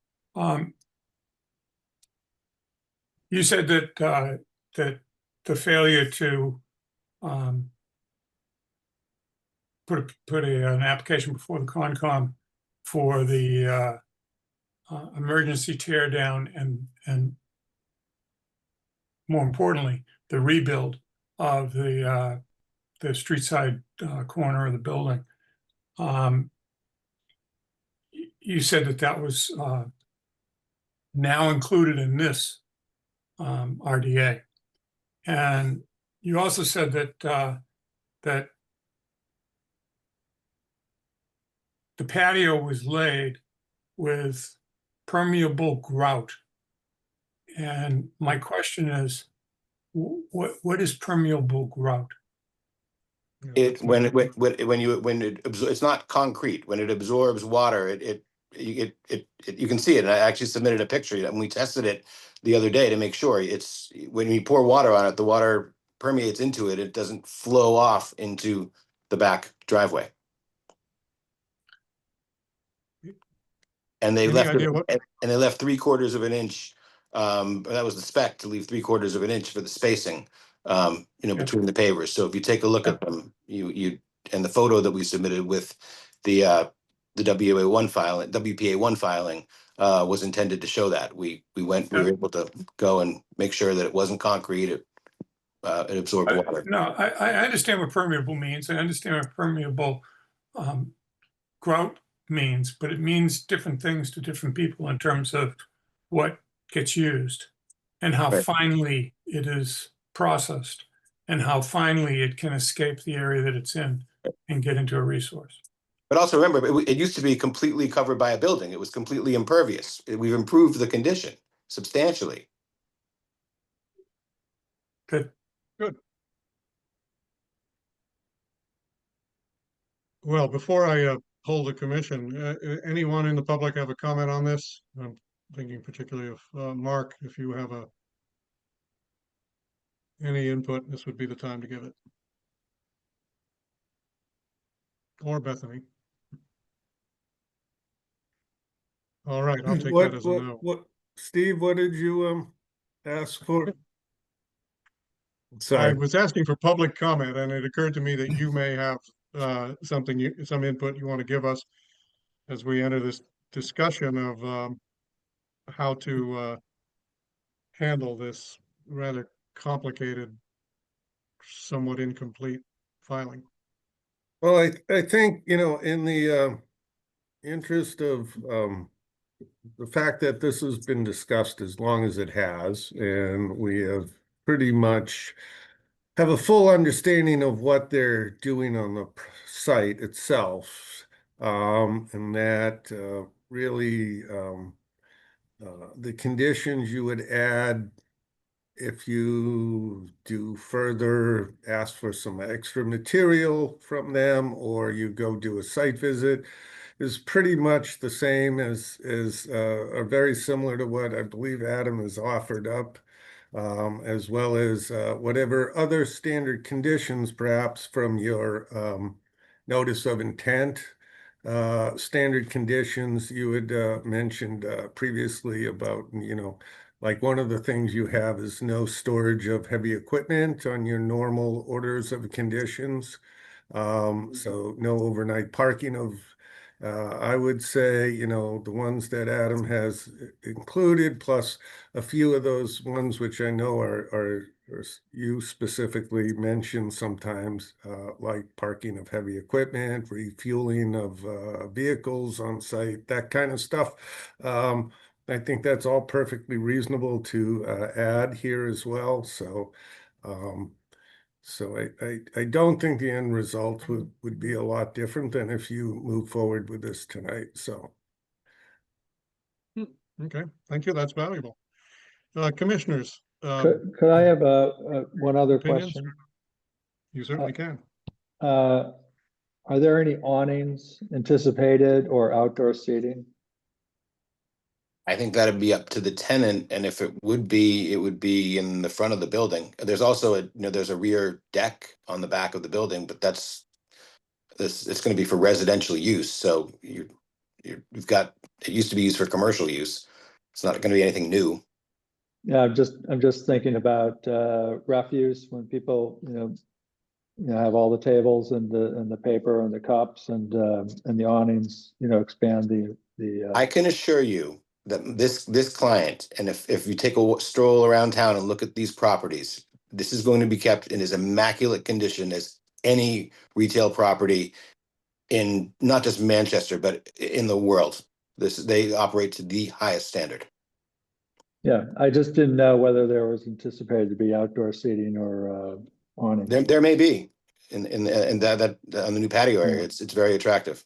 You said that that the failure to put an application before the Concom for the emergency tear down and more importantly, the rebuild of the street side corner of the building. You said that was now included in this RDA, and you also said that that the patio was laid with permeable grout. And my question is, what is permeable grout? It's not concrete. When it absorbs water, you can see it. And I actually submitted a picture, and we tested it the other day to make sure it's, when we pour water on it, the water permeates into it. It doesn't flow off into the back driveway. And they Any left idea what- and they left 3/4 of an inch. That was the spec, to leave 3/4 of an inch for the spacing, between the pavers. So if you take a look at them, and the photo that we submitted with the WPA1 filing was intended to show that. We were able to go and make sure that it wasn't concrete. It absorbed water. No, I understand what permeable means. I understand what permeable grout means, but it means different things to different people in terms of what gets used and how finely it is processed and how finely it can escape the area that it's in and get into a resource. But also remember, it used to be completely covered by a building. It was completely impervious. We've improved the condition substantially. Good. Good. Well, before I poll the commission, anyone in the public have a comment on this? I'm thinking particularly of Mark, if you have any input, this would be the time to give it. Or Bethany. All right, I'll take that as a no. Steve, what did you ask for? I Sorry. was asking for public comment, and it occurred to me that you may have some input you want to give us as we enter this discussion of how to handle this rather complicated, somewhat incomplete filing? Well, I think, in the interest of the fact that this has been discussed as long as it has, and we have pretty much have a full understanding of what they're doing on the site itself, and that really the conditions you would add if you do further ask for some extra material from them, or you go do a site visit, is pretty much the same as are very similar to what I believe Adam has offered up, as well as whatever other standard conditions, perhaps from your notice of intent. Standard conditions you had mentioned previously about, like one of the things you have is no storage of heavy equipment on your normal orders of conditions. So no overnight parking of, I would say, the ones that Adam has included, plus a few of those ones which I know are you specifically mentioned sometimes, like parking of heavy equipment, refueling of vehicles on site, that kind of stuff. I think that's all perfectly reasonable to add here as well. So I don't think the end result would be a lot different than if you move forward with this tonight. So. Okay, thank you. That's valuable. Commissioners. Could I have one other opinions? question? You certainly can. Are there any awnings anticipated or outdoor seating? I think that'd be up to the tenant, and if it would be in the front of the building. There's also there's a rear deck on the back of the building, but it's going to be for residential use. So you've got, it used to be used for commercial use. It's not going to be anything new. Yeah, I'm just thinking about refuse when people have all the tables and the paper and the cups and the awnings, expand the. I can assure you that this client, and if you take a stroll around town and look at these properties, this is going to be kept in as immaculate condition as any retail property in not just Manchester, but in the world. They operate to the highest standard. Yeah, I just didn't know whether there was anticipated to be outdoor seating or awning. There may be in that on the new patio area. It's very attractive.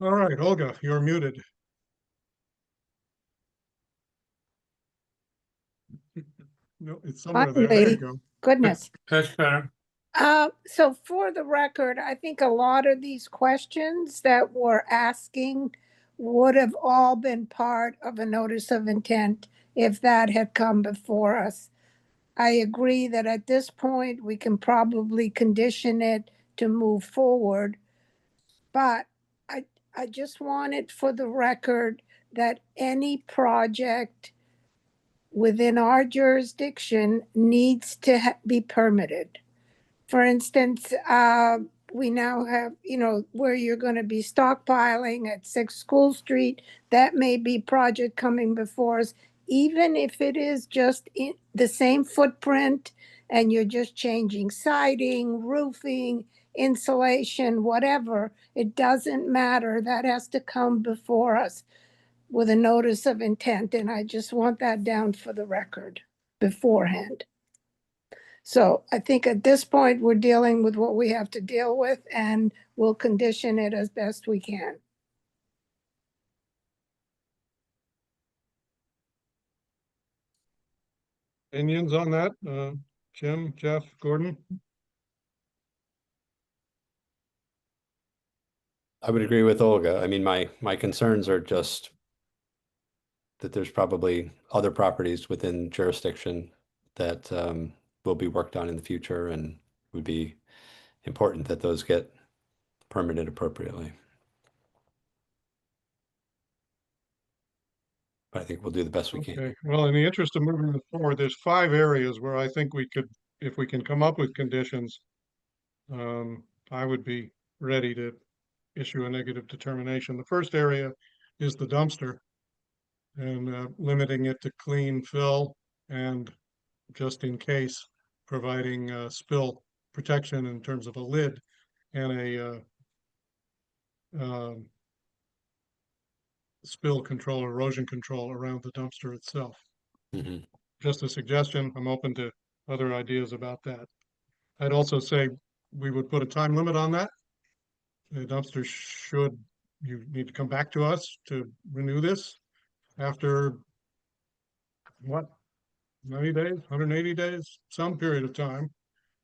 All right, Olga, you're muted. No, it's somewhere there. There you Finally, go. goodness. That's better. So for the record, I think a lot of these questions that we're asking would have all been part of a notice of intent if that had come before us. I agree that at this point, we can probably condition it to move forward, but I just want it for the record that any project within our jurisdiction needs to be permitted. For instance, we now have, where you're going to be stockpiling at 6 School Street, that may be project coming before us, even if it is just in the same footprint and you're just changing siding, roofing, insulation, whatever, it doesn't matter. That has to come before us with a notice of intent. And I just want that down for the record beforehand. So I think at this point, we're dealing with what we have to deal with, and we'll condition it as best we can. Opinions on that? Jim, Jeff, Gordon? I would agree with Olga. I mean, my concerns are just that there's probably other properties within jurisdiction that will be worked on in the future, and would be important that those get permitted appropriately. But I think we'll do the best we can. Okay, well, in the interest of moving this forward, there's 5 areas where I think we could, if we can come up with conditions, I would be ready to issue a negative determination. The first area is the dumpster. And limiting it to clean fill and just in case providing spill protection in terms of a lid and a spill control, erosion control around the dumpster itself. Mhm. Just a suggestion. I'm open to other ideas about that. I'd also say we would put a time limit on that. The dumpster you need to come back to us to renew this after what, 90 days, 180 days, some period of time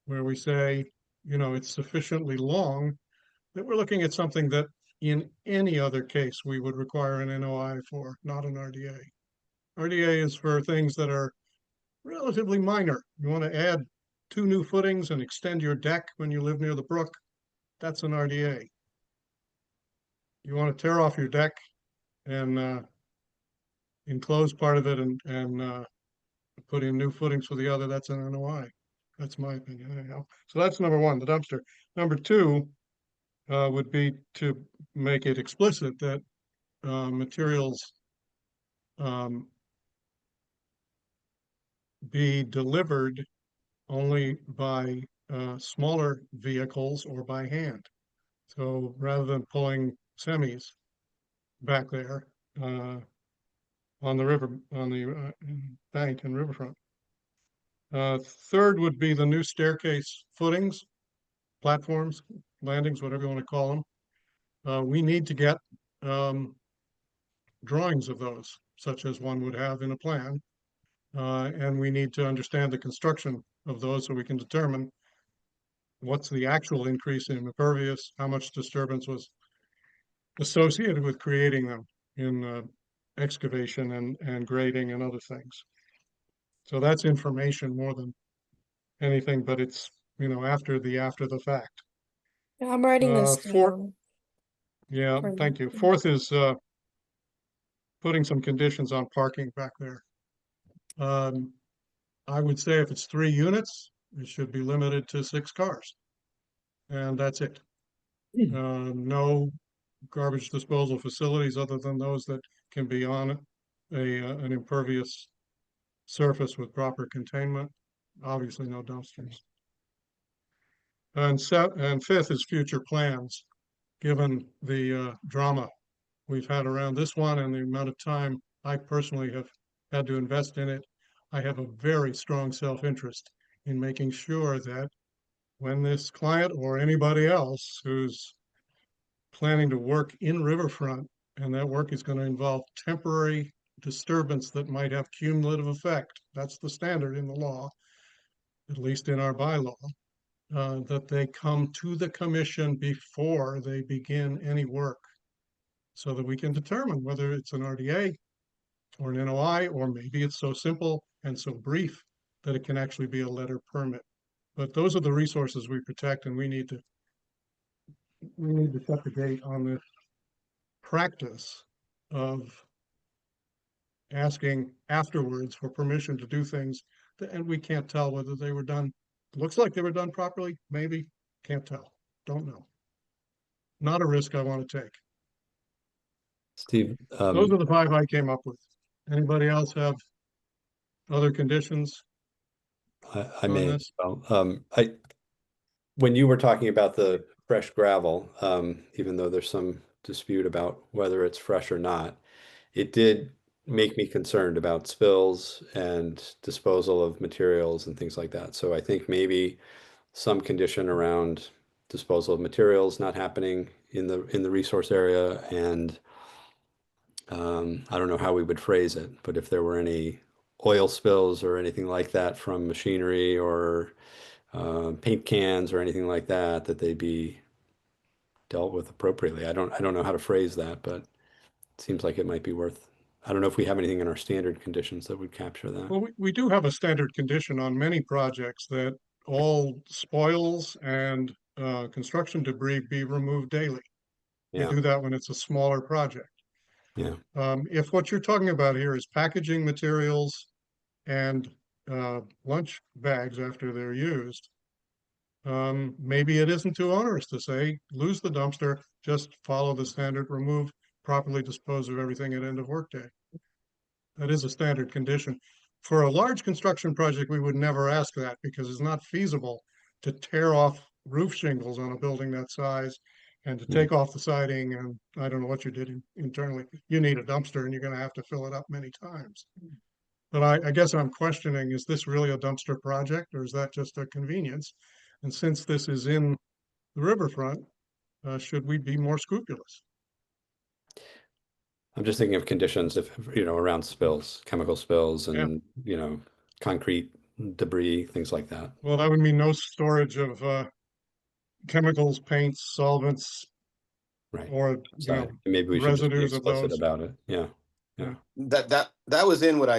where we say, it's sufficiently long that we're looking at something that in any other case we would require an NOI for, not an RDA. RDA is for things that are relatively minor. You want to add 2 new footings and extend your deck when you live near the brook, that's an RDA. You want to tear off your deck and enclose part of it and put in new footings for the other, that's an NOI. That's my opinion anyhow. So that's number one, the dumpster. Number two would be to make it explicit that materials be delivered only by smaller vehicles or by hand. So rather than pulling semis back there on the river, on the bank and riverfront. Third would be the new staircase footings, platforms, landings, whatever you want to call them. We need to get drawings of those, such as one would have in a plan. And we need to understand the construction of those so we can determine what's the actual increase in impervious, how much disturbance was associated with creating them in excavation and grading and other things. So that's information more than anything, but it's, after the fact. Yeah, I'm writing this down. Yeah, for thank you. the- Fourth is putting some conditions on parking back there. I would say if it's 3 units, it should be limited to 6 cars. And that's it. No garbage disposal facilities other than those that can be on an impervious surface with proper containment. Obviously, no dumpsters. And fifth is future plans, given the drama we've had around this one and the amount of time I personally have had to invest in it. I have a very strong self-interest in making sure that when this client or anybody else who's planning to work in Riverfront, and that work is going to involve temporary disturbance that might have cumulative effect. That's the standard in the law, at least in our bylaw, that they come to the commission before they begin any work so that we can determine whether it's an RDA or an NOI, or maybe it's so simple and so brief that it can actually be a letter permit. But those are the resources we protect, and we need to set the date on this practice of asking afterwards for permission to do things and we can't tell whether they were done. Looks like they were done properly, maybe, can't tell, don't know. Not a risk I want to take. Steve, those are the 5 I came up with. Anybody else have other conditions? I may as well. When you were talking about the fresh gravel, even though there's some dispute about whether it's fresh or not, it did make me concerned about spills and disposal of materials and things like that. So I think maybe some condition around disposal of materials not happening in the resource area, and I don't know how we would phrase it, but if there were any oil spills or anything like that from machinery or paint cans or anything like that, that they be dealt with appropriately. I don't know how to phrase that, but it seems like it might be worth. I don't know if we have anything in our standard conditions that would capture that. Well, we do have a standard condition on many projects that all spoils and construction debris be removed daily. We do that when it's a smaller project. Yeah. If what you're talking about here is packaging materials and lunch bags after they're used, maybe it isn't too onerous to say, lose the dumpster, just follow the standard remove properly dispose of everything at end of workday. That is a standard condition. For a large construction project, we would never ask that because it's not feasible to tear off roof shingles on a building that size and to take off the siding, and I don't know what you did internally. You need a dumpster and you're gonna have to fill it up many times. But I guess I'm questioning, is this really a dumpster project or is that just a convenience? And since this is in the riverfront, should we be more scrupulous? I'm just thinking of conditions if, around spills, chemical spills and, concrete debris, things like that. Well, that would mean no storage of chemicals, paints, solvents, Right. or Maybe we should just be residues of explicit those. about it. Yeah. Yeah. That was in what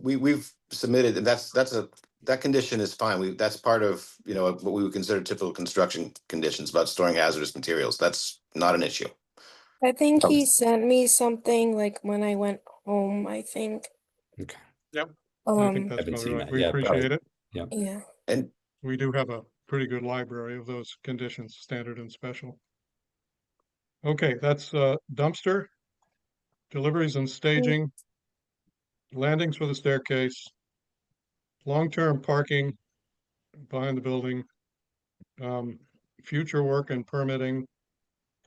we've submitted, and that condition is fine. That's part of, what we would consider typical construction conditions about storing hazardous materials. That's not an issue. I think he sent me something like when I went home, I think. Okay. Yep. I think that's Haven't probably seen right. that We yet, appreciate it. Yeah. Yeah. And We do have a pretty good library of those conditions, standard and special. Okay, that's dumpster, deliveries and staging, landings for the staircase, long-term parking behind the building, future work and permitting,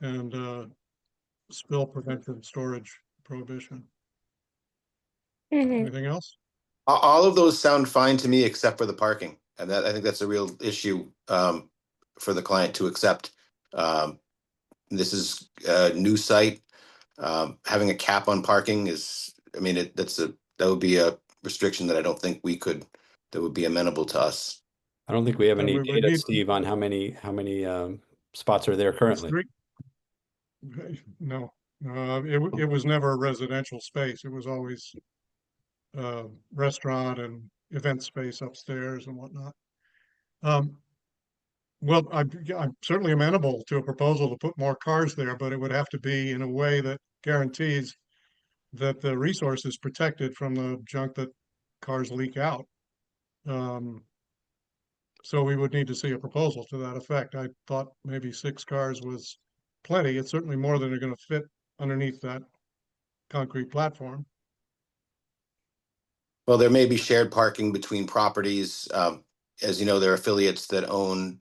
and spill prevention storage prohibition. Anything else? all of those sound fine to me, except for the parking, and I think that's a real issue for the client to accept. This is a new site. Having a cap on parking is, that would be a restriction that I don't think that would be amenable to us. I don't think we have any we data, need- Steve, on how many spots are there currently. No, it was never a residential space. It was always restaurant and event space upstairs and whatnot. Well, I'm certainly amenable to a proposal to put more cars there, but it would have to be in a way that guarantees that the resource is protected from the junk that cars leak out. So we would need to see a proposal to that effect. I thought maybe 6 cars was plenty. It's certainly more than are going to fit underneath that concrete platform. Well, there may be shared parking between properties. As you know, there are affiliates that own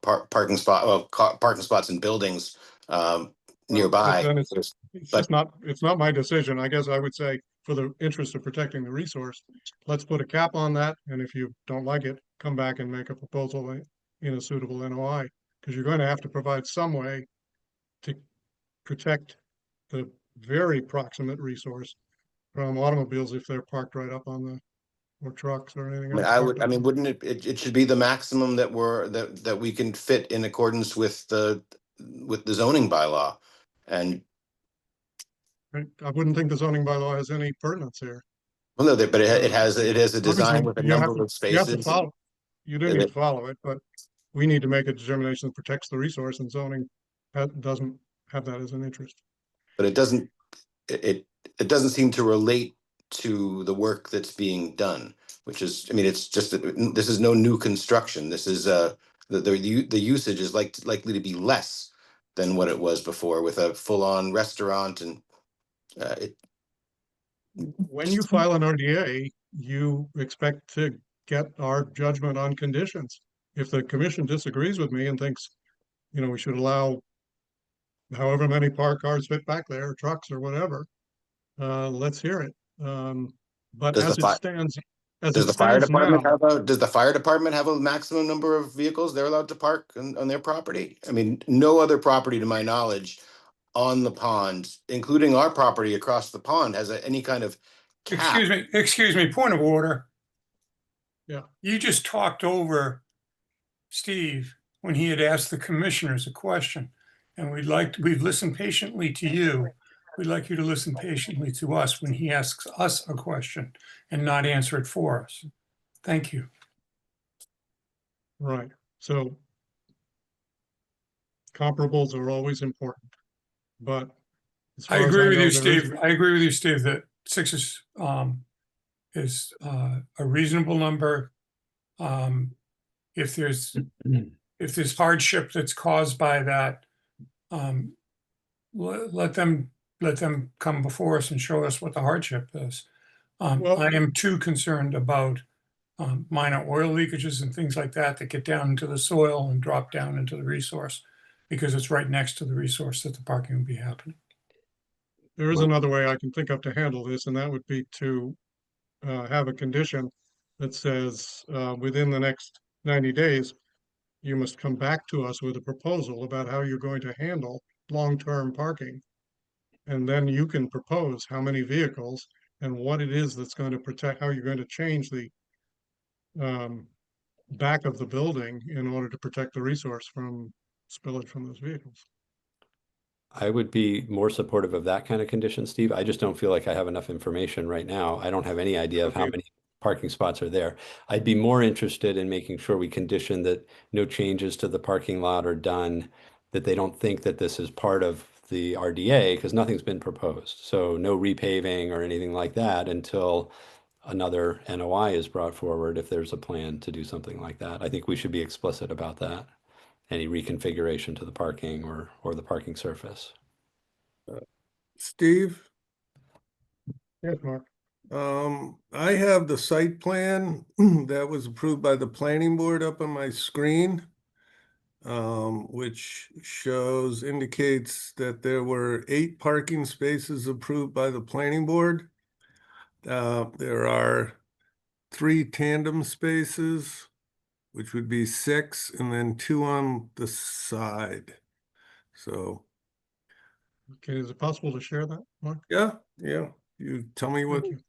parking spots in buildings nearby. Then it's not my decision. I guess I would say, for the interest of protecting the resource, let's put a cap on that. And if you don't like it, come back and make a proposal in a suitable NOI, because you're going to have to provide some way to protect the very proximate resource from automobiles if they're parked right up on the, or trucks or anything else. Wouldn't it should be the maximum that we can fit in accordance with the zoning bylaw. And I wouldn't think the zoning bylaw has any pertinence here. well, no, but it has a design with a number of spaces. You do need to follow it, but we need to make a determination that protects the resource, and zoning doesn't have that as an interest. But it doesn't seem to relate to the work that's being done, which is, it's just that this is no new construction. This is the usage is likely to be less than what it was before, with a full-on restaurant. And when you file an RDA, you expect to get our judgment on conditions. If the commission disagrees with me and thinks, we should allow however many parked cars fit back there, or trucks or whatever, let's hear it. But as it stands, does the fire department have a maximum number of vehicles they're allowed to park on their property? No other property, to my knowledge, on the pond, including our property across the pond, has any kind of cap. Excuse me, point of order. Yeah. You just talked over Steve when he had asked the commissioners a question, and we've listened patiently to you. We'd like you to listen patiently to us when he asks us a question and not answer it for us. Thank you. Right. So comparables are always important, but I agree with you, Steve. I agree with you, Steve, that 6 is a reasonable number. If there's hardship that's caused by that, let them let them come before us and show us what the hardship is. Well- I am too concerned about minor oil leakages and things like that that get down into the soil and drop down into the resource, because it's right next to the resource that the parking will be happening. There is another way I can think of to handle this, and that would be to have a condition that says within the next 90 days, you must come back to us with a proposal about how you're going to handle long-term parking. And then you can propose how many vehicles and what it is that's going to protect, how you're going to change the back of the building in order to protect the resource from spillage from those vehicles. I would be more supportive of that kind of condition, Steve. I just don't feel like I have enough information right now. I don't have any idea of how Okay. many parking spots are there. I'd be more interested in making sure we condition that no changes to the parking lot are done, that they don't think that this is part of the RDA, because nothing's been proposed. So no repaving or anything like that until another NOI is brought forward, if there's a plan to do something like that. I think we should be explicit about that. Any reconfiguration to the parking or the parking surface. Steve? Yes, Mark. I have the site plan that was approved by the planning board up on my screen, which indicates that there were 8 parking spaces approved by the planning board. There are 3 tandem spaces, which would be 6, and then 2 on the side. So, Okay, is it possible to share that, Mark? yeah, you tell me what. Thank you.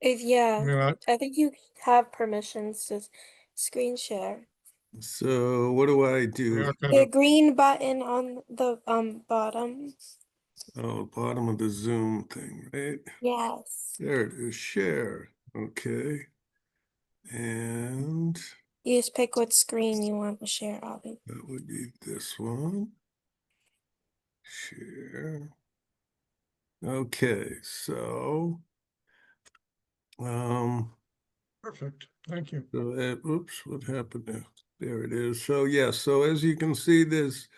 Yeah, I mean, I think you have permissions to screen share. So what do I we do? are kind The of, green button on the bottom. Oh, bottom of the Zoom thing, right? Yes. There it is, share. Okay. And You just pick what screen you want to share on. that would be this one. Share. Okay, so perfect. Thank you. so oops, what happened there? There it is. So yeah, so as you can see, there's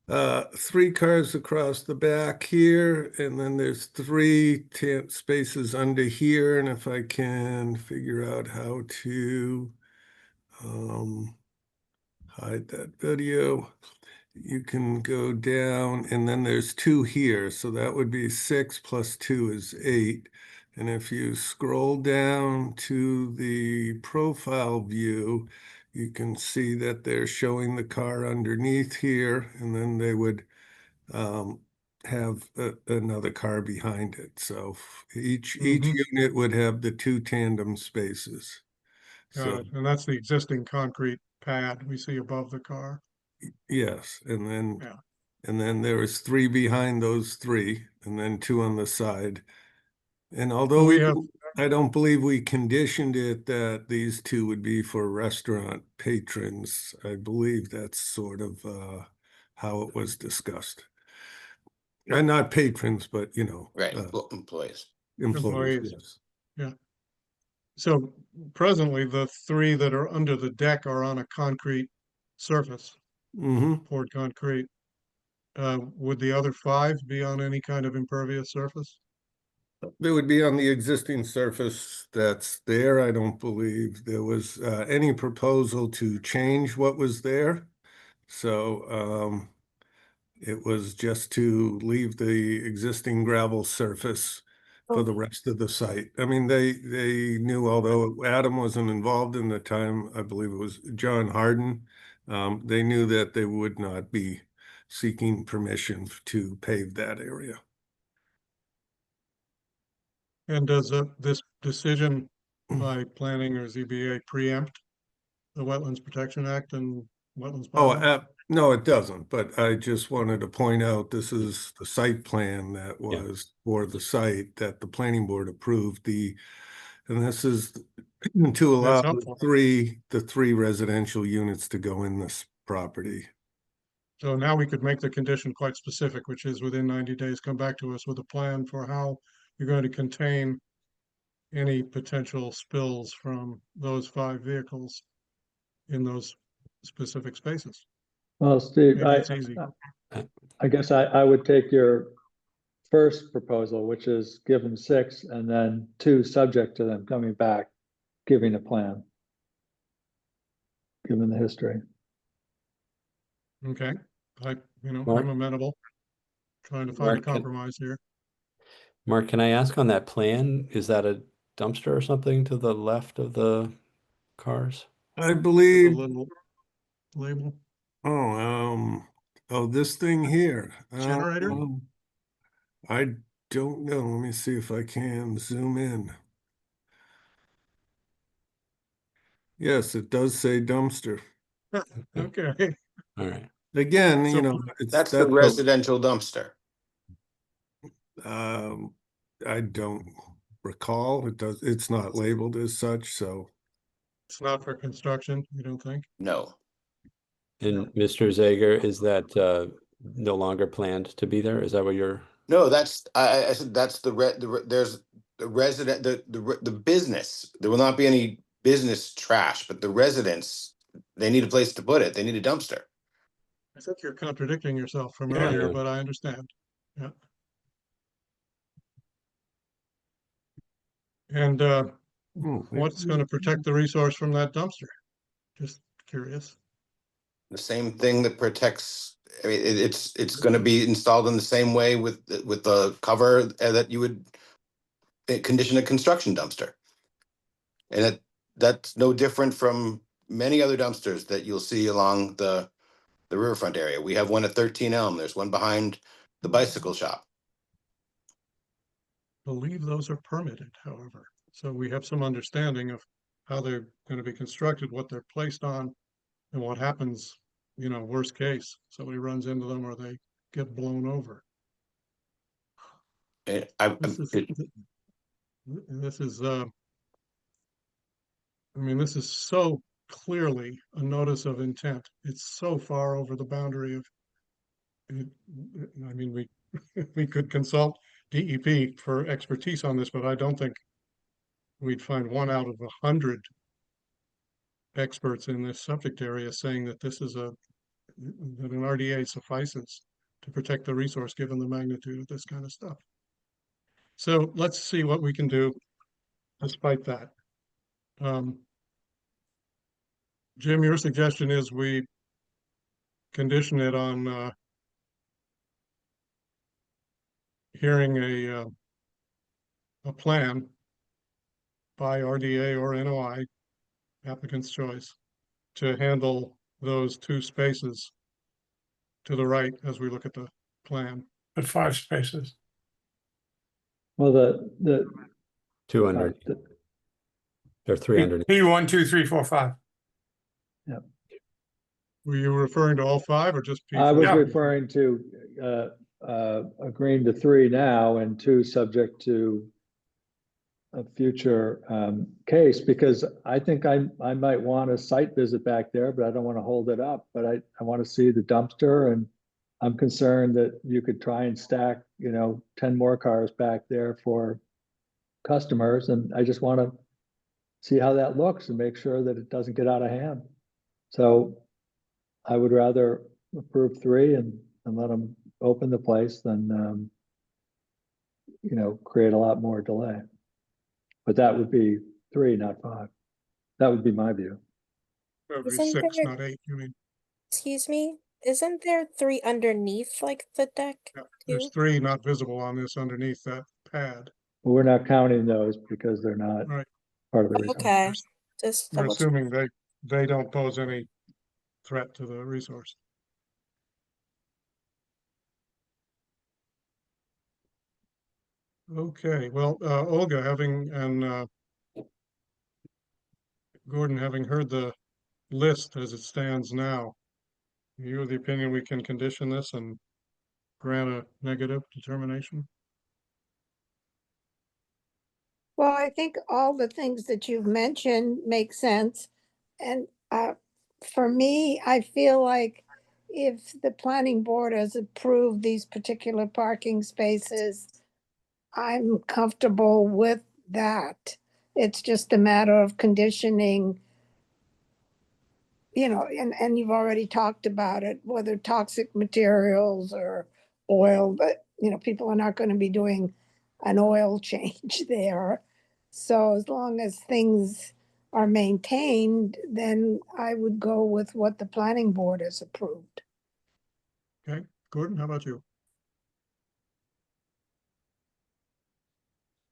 3 cars across the back here, and then there's 3 spaces under here. And if I can figure out how to hide that video, you can go down, and then there's 2 here. So that would be 6 plus 2 is 8. And if you scroll down to the profile view, you can see that they're showing the car underneath here, and then they would have another car behind it. So each unit would have the 2 tandem spaces. Got So it. And that's the existing concrete pad we see above the car. yes, and then Yeah. and then there was 3 behind those 3, and then 2 on the side. And although we have, I don't believe we conditioned it that these 2 would be for restaurant patrons, I believe that's sort of how it was discussed. And not patrons, but Right, employees. employees. Yes. Yeah. So presently, the 3 that are under the deck are on a concrete surface, poured concrete. Would the other 5 be on any kind of impervious surface? They would be on the existing surface that's there. I don't believe there was any proposal to change what was there. So it was just to leave the existing gravel surface for the rest of the site. I mean, they knew, although Adam wasn't involved in the time, I believe it was John Harden, they knew that they would not be seeking permission to pave that area. And does this decision by planning or ZBA preempt the Wetlands Protection Act and wetlands bylaw? No, it doesn't, but I just wanted to point out, this is the site plan that was for the site that the planning board approved and this is to allow the three residential units to go in this property. So now we could make the condition quite specific, which is within 90 days, come back to us with a plan for how you're going to contain any potential spills from those 5 vehicles in those specific spaces. Well, Steve, Maybe it's easy. I guess I would take your first proposal, which is give them 6 and then 2 subject to them coming back, giving a plan. Given the history. Okay, Mark? I'm amenable. Trying to find a Mark, can- compromise here. Mark, can I ask on that plan, is that a dumpster or something to the left of the cars? I A believe, little label, this thing here. generator? I don't know. Let me see if I can zoom in. Yes, it does say dumpster. Okay, All right. Again, So- That's the residential dumpster. I don't recall. It's not labeled as such, so. it's not for construction, you don't think? No. And Mr. Zager, is that no longer planned to be there? Is that what you're? No, that's I said that's there's the resident the business. There will not be any business trash, but the residents, they need a place to put it. They need a dumpster. I think you're contradicting yourself from Yeah. earlier, but I understand. Yeah. And what's going to protect the resource from that dumpster? Just curious. The same thing that protects. I mean, it's going to be installed in the same way with the cover that you would condition a construction dumpster, and that's no different from many other dumpsters that you'll see along the riverfront area. We have one at 13 Elm. There's one behind the bicycle shop. Believe those are permitted, however. So we have some understanding of how they're going to be constructed, what they're placed on, and what happens, worst case, somebody runs into them or they get blown over. And This is so clearly a notice of intent. It's so far over the boundary of it. I mean, we could consult DEP for expertise on this, but I don't think we'd find 1 out of 100 experts in this subject area saying that that an RDA suffices to protect the resource given the magnitude of this kind of stuff. So let's see what we can do despite that. Jim, your suggestion is we condition it on hearing a plan by RDA or NOI, applicant's choice, to handle those 2 spaces to the right as we look at the plan. But 5 spaces. Well, the 200. There are 300. P1, 2, 3, 4, 5. Yeah. Were you referring to all 5 or just P4? I was referring to agreeing to 3 now and 2 subject to a future case, because I think I might want a site visit back there, but I don't want to hold it up. But I want to see the dumpster, and I'm concerned that you could try and stack, 10 more cars back there for customers, and I just want to see how that looks and make sure that it doesn't get out of hand. So I would rather approve 3 and let them open the place than, create a lot more delay. But that would be 3, not 5. That would be my view. That would be Isn't 6, there- not 8, you mean? Excuse me? Isn't there 3 underneath like the deck? Yeah, there's 3 not visible on this underneath that pad. But we're not counting those because they're not Right. part of the resource. Okay. Just We're double check. assuming they don't pose any threat to the resource. Okay, well, Olga, and Gordon, having heard the list as it stands now, you of the opinion we can condition this and grant a negative determination? Well, I think all the things that you've mentioned make sense. And for me, I feel like if the planning board has approved these particular parking spaces, I'm comfortable with that. It's just a matter of conditioning you know, and you've already talked about it, whether toxic materials or oil, but, you know, people are not going to be doing an oil change there. So as long as things are maintained, then I would go with what the planning board has approved. Okay, Gordon, how about you?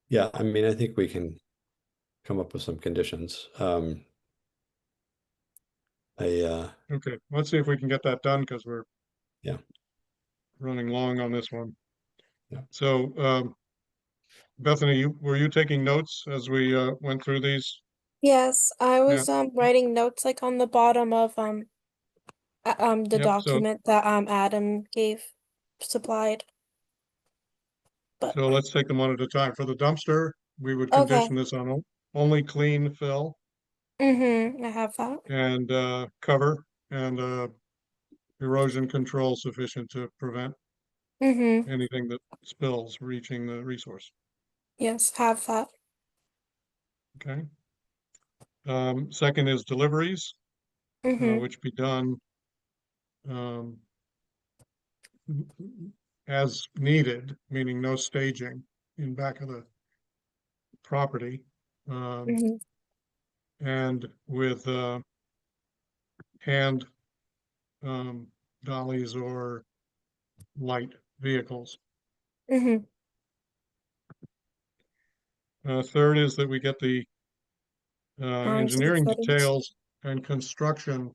Yeah, I mean, I think we can come up with some conditions. Okay, let's see if we can get that done because we're Yeah. running long on this one. Yeah. So, Bethany, were you taking notes as we went through these? Yes, I was writing notes like on the bottom of the Yep, document that Adam supplied. But So let's take them one at a time. For the dumpster, we would okay. condition this on only clean fill I have that. and cover and erosion control sufficient to prevent anything that spills reaching the resource. Yes, have that. Okay. Second is deliveries, which be done as needed, meaning no staging in back of the property. And with hand dollies or light vehicles. Third is that we get the engineering details and construction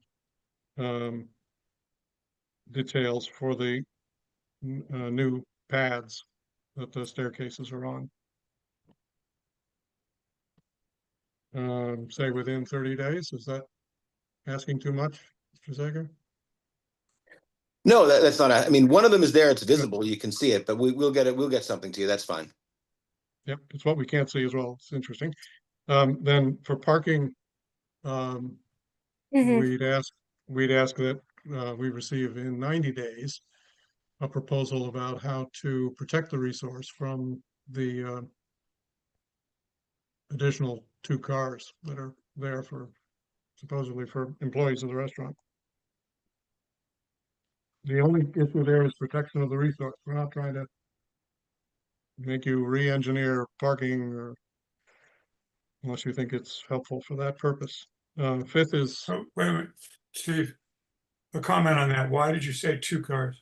details for the new pads that the staircases are on. Say within 30 days, is that asking too much, Mr. Zager? No, that's not, I mean, one of them is there, it's visible, you can see it, but we'll get something to you, that's fine. Yep, it's what we can't see as well. It's interesting. Then for parking, we'd ask that we receive in 90 days a proposal about how to protect the resource from the additional 2 cars that are there for supposedly for employees of the restaurant. The only issue there is protection of the resource. We're not trying to make you re-engineer parking or unless you think it's helpful for that purpose. Fifth is Oh, wait a minute, Steve, a comment on that. Why did you say 2 cars?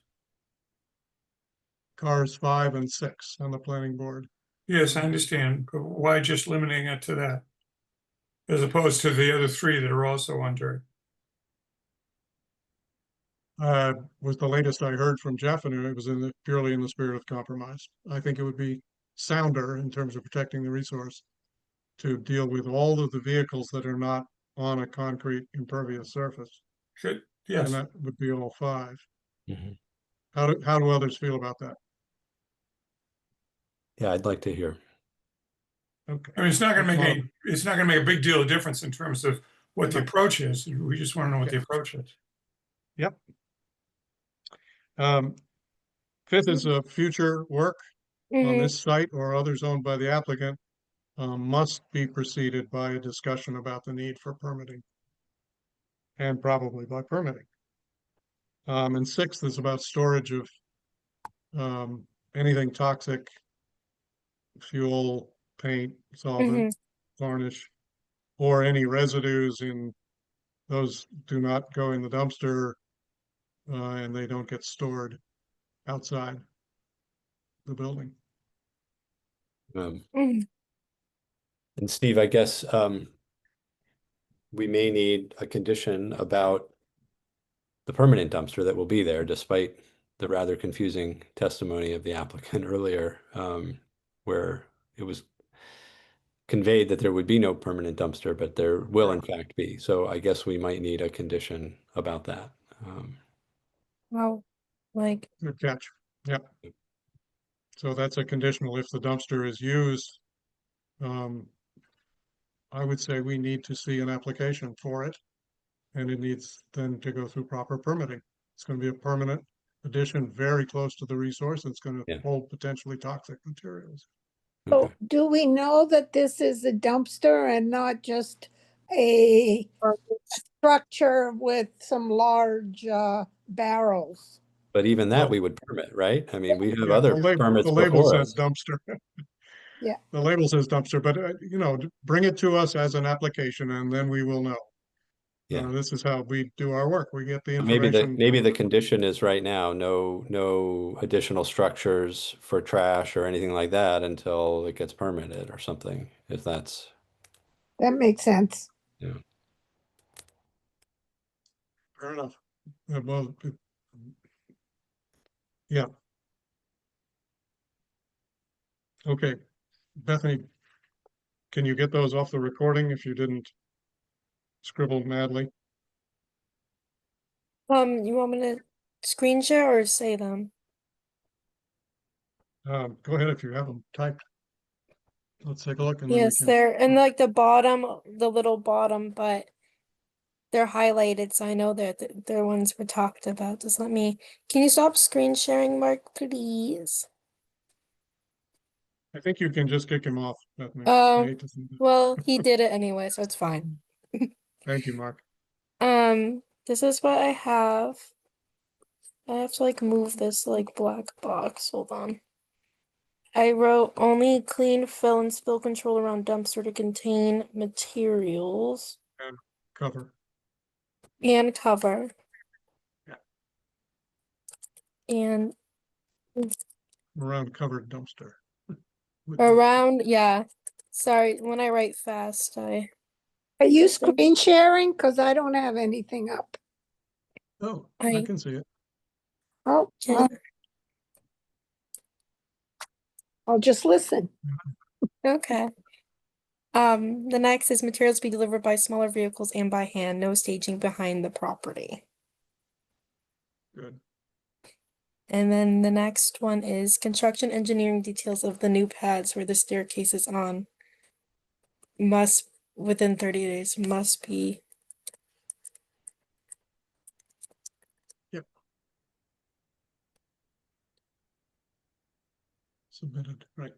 cars 5 and 6 on the planning board. Yes, I understand, but why just limiting it to that? As opposed to the other 3 that are also under it? Was the latest I heard from Jeff, and it was purely in the spirit of compromise. I think it would be sounder in terms of protecting the resource to deal with all of the vehicles that are not on a concrete impervious surface. Good, yes. And that would be all 5. Mhm. How do others feel about that? Yeah, I'd like to hear. Okay. I mean, it's not gonna make a big deal of difference in terms of what the approach is. We just want to know what the approach is. Yep. Fifth is future work on this site or others owned by the applicant must be preceded by a discussion about the need for permitting and probably by permitting. And sixth is about storage of anything toxic, fuel, paint, solvent, varnish, or any residues in those do not go in the dumpster and they don't get stored outside the building. And Steve, I guess we may need a condition about the permanent dumpster that will be there, despite the rather confusing testimony of the applicant earlier, where it was conveyed that there would be no permanent dumpster, but there will in fact be. So I guess we might need a condition about that. Wow, like Good catch. Yep. So that's a conditional if the dumpster is used. I would say we need to see an application for it. And it needs then to go through proper permitting. It's going to be a permanent addition very close to the resource. It's going to hold potentially toxic materials. So do we know that this is a dumpster and not just a structure with some large barrels. But even that Well- we would permit, right? I mean, we have Yeah, other the permits label before says us. dumpster. Yeah. The label says dumpster, but bring it to us as an application and then we will know. Yeah. This is how we do our work. We get the Maybe information. the condition is right now, no additional structures for trash or anything like that until it gets permitted or something, if that's, That makes sense. yeah. Fair enough. Well, yeah. Okay, Bethany, can you get those off the recording if you didn't scribble madly? You want me to screen share or say them? Go ahead if you have them typed. Let's take a look and then we Yes, can. they're in like the bottom, the little bottom, but they're highlighted, so I know they're ones we're talked about. Just let me, can you stop screen sharing, Mark, please? I think you can just kick him off, Bethany. Oh, I hate to see that. well, he did it anyway, so it's fine. Thank you, Mark. This is what I have. I have to like move this like black box. Hold on. I wrote only clean fill and spill control around dumpster to contain materials And cover. and cover. Yeah. And Around covered dumpster. around, yeah. Sorry, when I write fast, I Are you screen sharing? Because I don't have anything up. Oh, I can see it. Oh, well, I'll just listen. okay. The next is materials be delivered by smaller vehicles and by hand, no staging behind the property. Good. And then the next one is construction engineering details of the new pads where the staircase is on must, within 30 days, must be Submitted, right.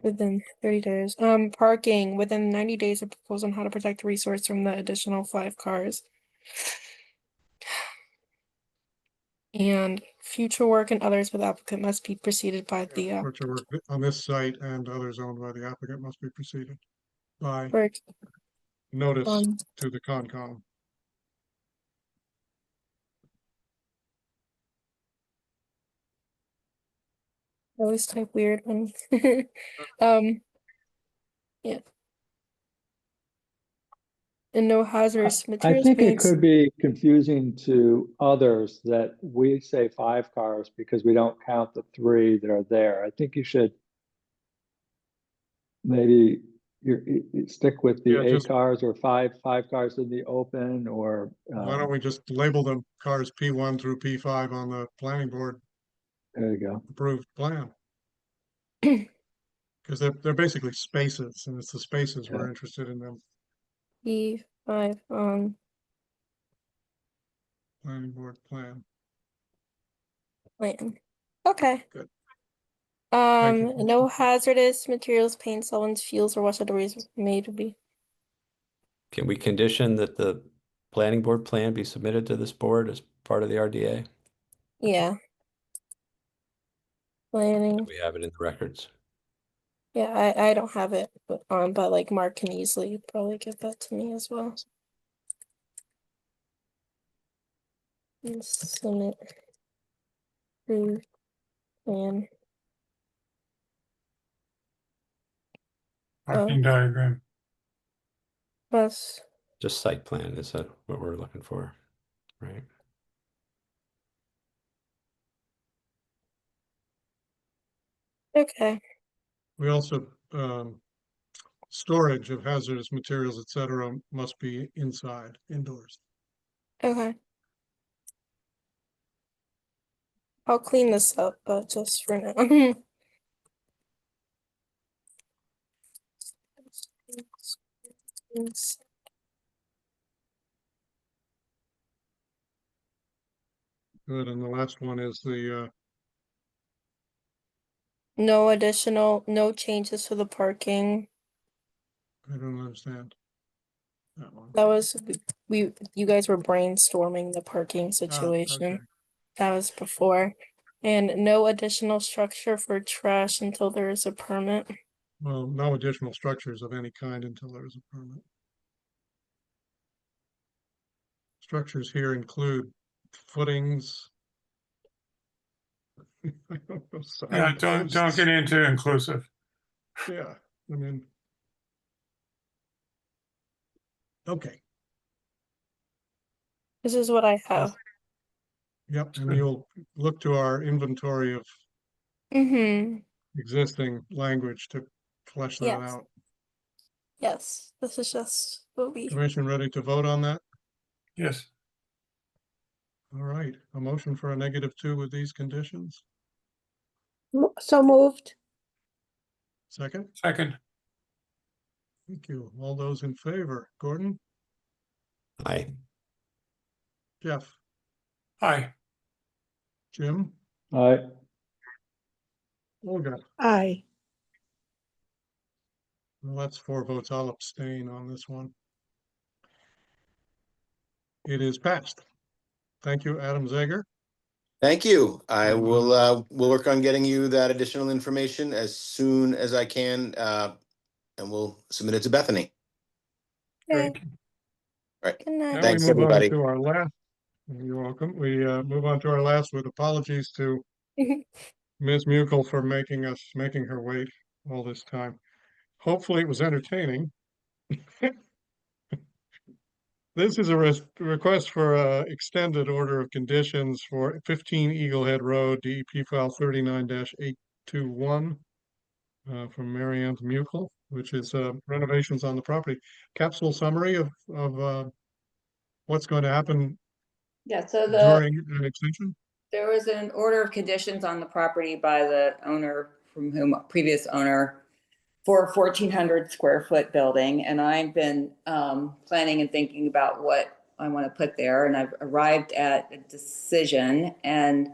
within 30 days. Parking within 90 days of proposal on how to protect the resource from the additional 5 cars. And future work and others with applicant must be preceded by the Future work on this site and others owned by the applicant must be preceded by work. notice to the Concom. I always type weird when yeah. And no hazardous I materials think it paints. could be confusing to others that we say 5 cars because we don't count the 3 that are there. I think you should maybe you stick with the Yeah, 8 just- cars or 5 cars in the open, or Why don't we just label them cars P1 through P5 on the planning board there you go. approved plan? Because they're basically spaces, and it's the spaces we're interested in them. P5 on Planning board plan. plan. Okay. Good. Thank you. No hazardous materials, paint, solvents, fuels, or whatever is made to be. Can we condition that the planning board plan be submitted to this board as part of the RDA? Yeah. Planning. We have it in the records. Yeah, I don't have it, but like Mark can easily probably give that to me as well. Submit. Approved plan. Parking diagram. Plus. Just site plan, is that what we're looking for, right? Okay. We also, storage of hazardous materials, et cetera, must be inside, indoors. Okay. I'll clean this up, but just for now. Good, and the last one is the, No changes to the parking. I don't understand. That one. That was, you guys were brainstorming the parking situation. Okay. That was before. And no additional structure for trash until there is a permit. Well, no additional structures of any kind until there is a permit. Structures here include footings. I don't know, Yeah, sign don't get into inclusive. Yeah, I mean. Okay, This is what I have. yep, and you'll look to our inventory of Mm-hmm. existing language to flesh that Yes. out. Yes, this is just what we. Commission ready to vote on that? Yes. All right, a motion for a -2 with these conditions. So moved. Second, Second. thank you. All those in favor, Gordon, Aye. Jeff, Aye. Jim, Aye. Olga. Aye. Well, that's 4 votes. I'll abstain on this one. It is passed. Thank you, Adam Zager. Thank you. I will, we'll work on getting you that additional information as soon as I can, and we'll submit it to Bethany. Okay. Great. All right. Good night. Now Thanks, we move everybody. on to our last. You're welcome. We move on to our last with apologies to Ms. Mukel for making her wait all this time. Hopefully it was entertaining. This is a request for a extended order of conditions for 15 Eagle Head Road, DEP file 39-821 from Mary Ann Mukel, which is renovations on the property. Capsule summary of what's going to happen Yeah, so during an extension. there was an order of conditions on the property by the owner from whom previous owner for a 1,400 square foot building. And I've been planning and thinking about what I want to put there. And I've arrived at a decision, and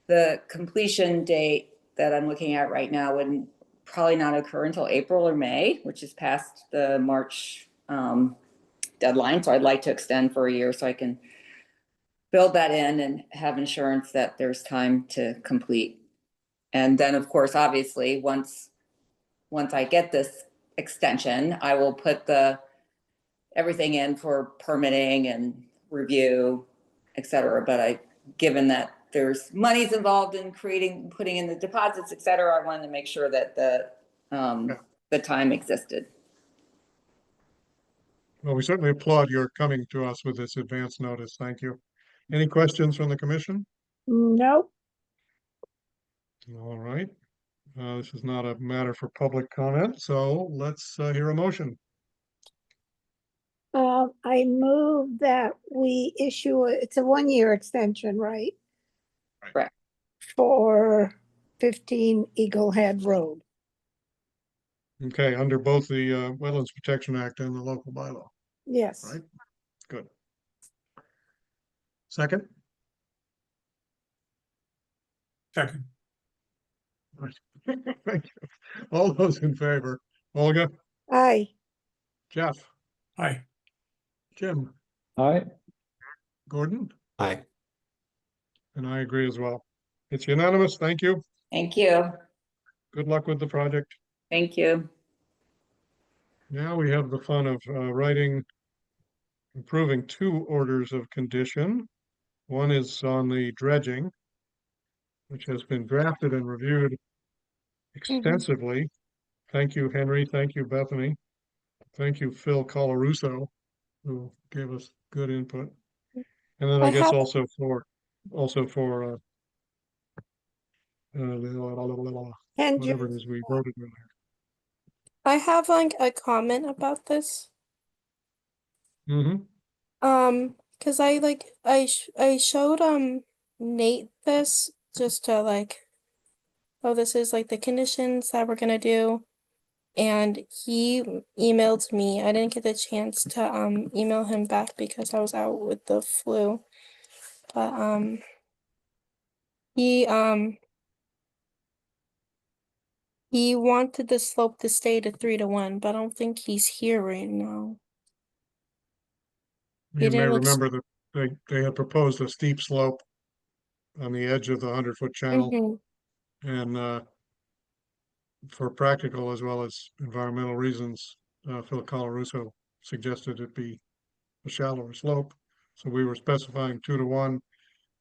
the completion date that I'm looking at right now would probably not occur until April or May, which is past the March deadline. So I'd like to extend for a year so I can build that in and have insurance that there's time to complete. And then, of course, obviously, once I get this extension, I will put everything in for permitting and review, et cetera. But given that there's monies involved in putting in the deposits, et cetera, I wanted to make sure that the time existed. Well, we certainly applaud your coming to us with this advance notice. Thank you. Any questions from the commission? No. All right. This is not a matter for public comment, so let's hear a motion. I move that we issue, it's a 1-year extension, right? Correct. For 15 Eagle Head Road. Okay, under both the Wetlands Protection Act and the local bylaw, Yes. right? Good. Second? Second. Thank you. All those in favor, Olga, Aye. Jeff, Aye. Jim, Aye. Gordon, Aye. and I agree as well. It's unanimous. Thank you. Thank you. Good luck with the project. Thank you. Now we have the fun of approving 2 orders of condition. One is on the dredging, which has been drafted and reviewed extensively. Thank you, Henry. Thank you, Bethany. Thank you, Phil Colarusso, who gave us good input. And then I guess also for whatever it is we voted earlier. I have like a comment about this. Because I showed Nate this just to oh, this is like the conditions that we're gonna do, and he emailed me. I didn't get the chance to email him back because I was out with the flu, but he wanted the slope to stay to 3 to 1, but I don't think he's here right now. You may didn't ex- remember that they had proposed a steep slope on the edge of the 100-foot channel. Mhm. And for practical as well as environmental reasons, Phil Colarusso suggested it be a shallower slope. So we were specifying 2 to 1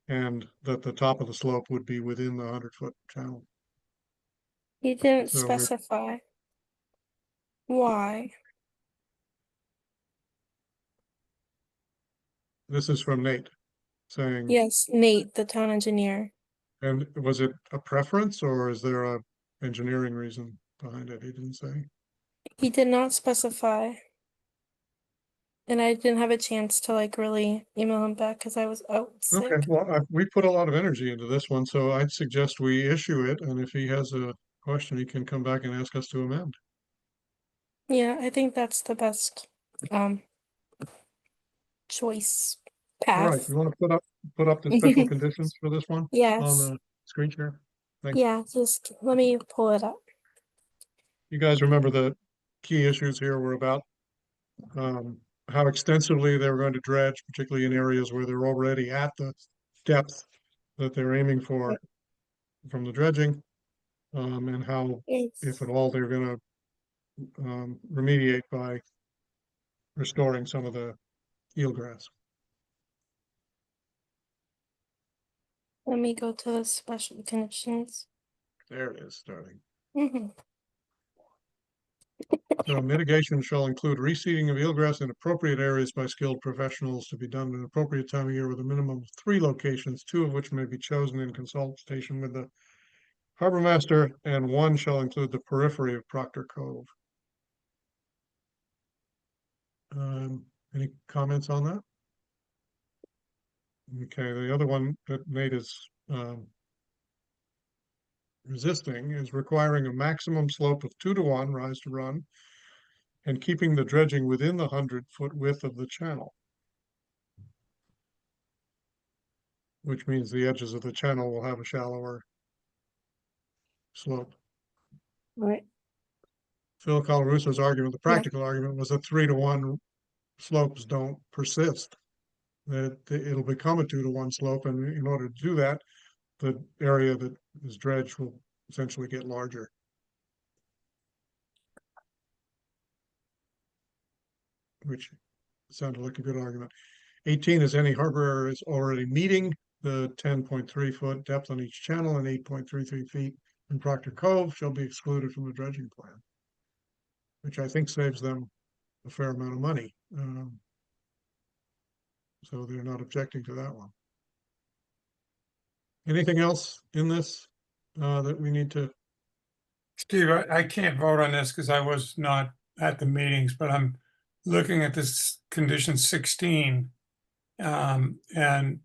and that the top of the slope would be within the 100-foot channel. He didn't So we're- specify why. This is from Nate saying, Yes, Nate, the town engineer. and was it a preference or is there a engineering reason behind it? He didn't say. He did not specify. And I didn't have a chance to like really email him back because I was out sick. Okay, well, we put a lot of energy into this one, so I'd suggest we issue it, and if he has a question, he can come back and ask us to amend. Yeah, I think that's the best choice All right, path. you want to put up the special conditions for this one on Yes. the screen share? Thanks. Yeah, just let me pull it up. You guys remember the key issues here were about how extensively they were going to dredge, particularly in areas where they're already at the depth that they're aiming for from the dredging, and how, if at all, they're going to remediate by restoring some of the eelgrass. Let me go to the special conditions. There it is, starting. Mhm. So mitigation shall include reseeding of eelgrass in appropriate areas by skilled professionals to be done at an appropriate time of year with a minimum of 3 locations, 2 of which may be chosen in consultation with the harbor master, and 1 shall include the periphery of Proctor Cove. Any comments on that? Okay, the other one that Nate is resisting is requiring a maximum slope of 2 to 1 rise to run and keeping the dredging within the 100-foot width of the channel, which means the edges of the channel will have a shallower slope. Right. Phil Colarusso's argument, the practical argument, was that 3 to 1 slopes don't persist, that it'll become a 2 to 1 slope, and in order to do that, the area that is dredged will essentially get larger. Which sounded like a good argument. 18 is any harbor area is already meeting the 10.3 foot depth on each channel and 8.33 feet in Proctor Cove shall be excluded from the dredging plan, which I think saves them a fair amount of money. So they're not objecting to that one. Anything else in this that we need to? Steve, I can't vote on this because I was not at the meetings, but I'm looking at this condition 16. And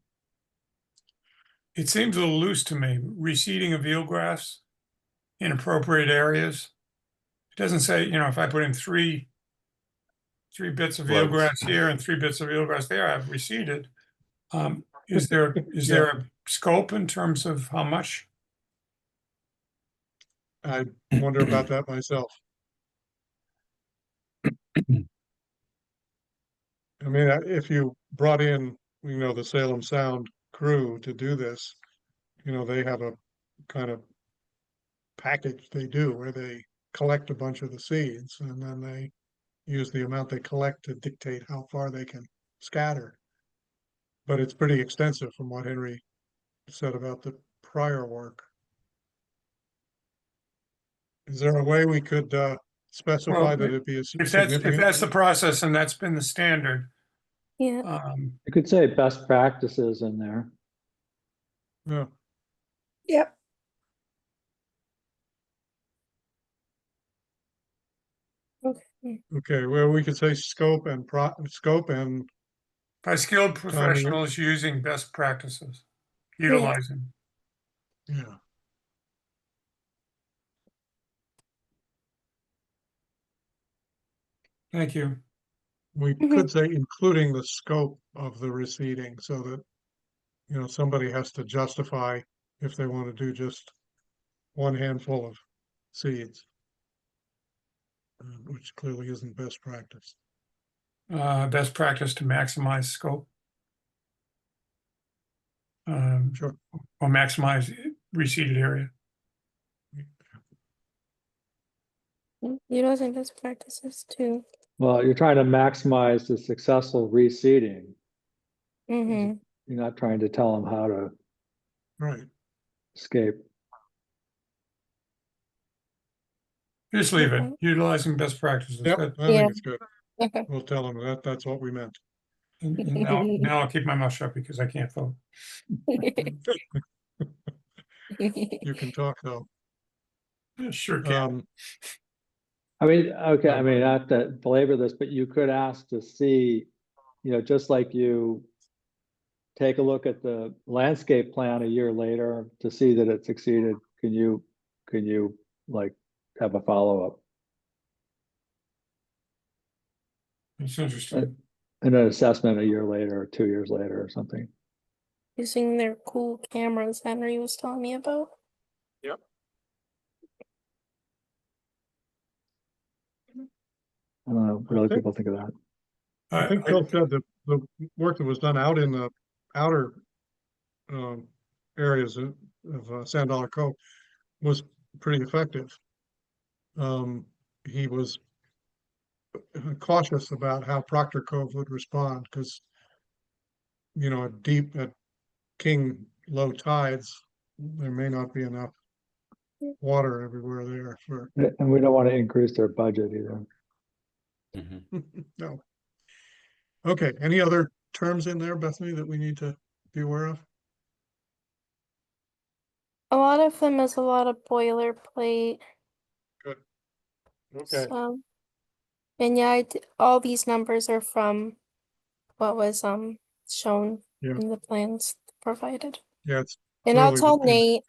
it seems a little loose to me, reseeding of eelgrass in appropriate areas. It doesn't say, you know, if I put in three bits of eelgrass here and 3 bits of eelgrass there, I've reseeded. Is there a scope in terms of how much? I wonder about that myself. I mean, if you brought in, you know, the Salem Sound crew to do this, you know, they have a kind of package they do where they collect a bunch of the seeds and then they use the amount they collect to dictate how far they can scatter. But it's pretty extensive from what Henry said about the prior work. Is there a way we could specify that it be a significant? If that's the process and that's been the standard. Yeah. You could say best practices in there. Yeah. Yep. Okay, well, we could say scope and by skilled professionals using best practices, utilizing. Yeah. Thank you. We could say including the scope of the reseeding so that, you know, somebody has to justify if they want to do just 1 handful of seeds, which clearly isn't best practice. best practice to maximize scope. Sure. Or maximize reseeded area. Utilizing best practices too. Well, you're trying to maximize the successful reseeding. Mm-hmm. You're not trying to tell them how to Right. escape. Just leave it, Okay. utilizing best practices. Yep, That- I Yeah. think it's good. Okay. We'll tell them that that's what we meant. and now I'll keep my mouth shut because I can't vote. You can talk though. Yeah, sure can. I mean, okay, I mean, not to belabor this, but you could ask to see, just like you take a look at the landscape plan a year later to see that it succeeded, can you like have a follow-up? It's interesting. And an assessment a year later or 2 years later or something. Using their cool cameras Henry was telling me about. Yep. I don't know what other people think of that. I think Phil said that the work that was done out in the outer areas of Sand Dollar Cove was pretty effective. He was cautious about how Proctor Cove would respond because, deep at King low tides, there may not be enough water everywhere there for. And we don't want to increase their budget either. No. Okay, any other terms in there, Bethany, that we need to be aware of? A lot of them is a lot of boilerplate. Good. Okay. So, and yeah, all these numbers are from what was shown Yeah. in the plans provided. Yeah, it's And I'll clearly tell within- Nate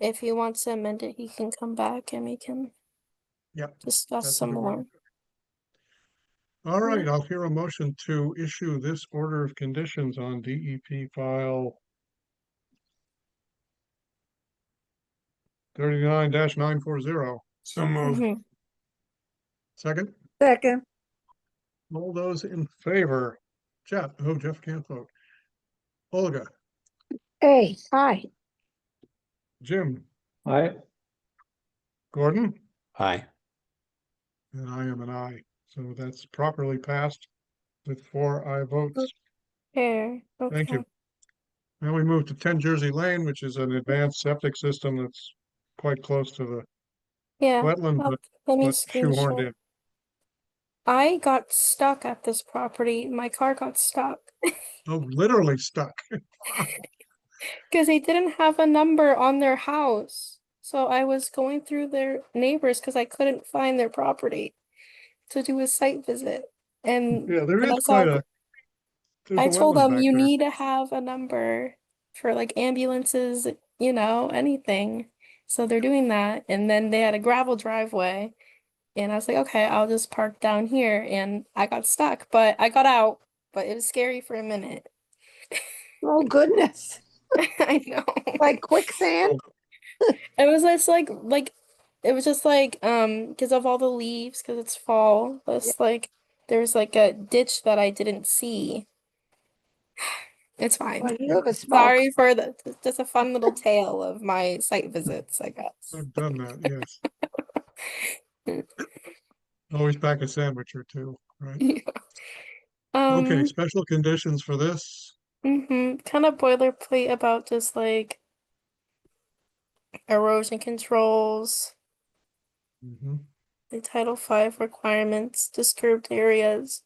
if he wants to amend it, he can come back and we can discuss that's some what we more. want. All right, I'll hear a motion to issue this order of conditions on DEP file 39-940. So moved. Mhm. Second, Second, all those in favor? Jeff can't vote. Olga, hey, hi. Jim, Gordon, Aye. and I am an aye. So that's properly passed with 4 aye votes. Fair. Thank you. Okay. Now we move to 10 Jersey Lane, which is an advanced septic system that's quite close to the Yeah. wetland, Let but me shoehorned screenshot. in. I got stuck at this property. My car got stuck Oh, literally stuck. because they didn't have a number on their house. So I was going through their neighbors because I couldn't find their property to do a site visit. And Yeah, there when is I saw quite a. there's I a told wetland them back you there. need to have a number for like ambulances, anything. So they're doing that. And then they had a gravel driveway. And I was like, okay, I'll just park down here. And I got stuck, but I got out. But it was scary for a minute. Oh, goodness. I know. Like quicksand? It was just it was just like because of all the leaves, because it's fall. It's like there was like a ditch that I didn't see. It's fine. Well, you have a small Sorry for just a fun little tale of my site visits, I guess. I've done that, yes. Always pack a sandwich or two, right? Okay, special conditions for this. Kind of boilerplate about just like erosion controls, the Title V requirements, disturbed areas.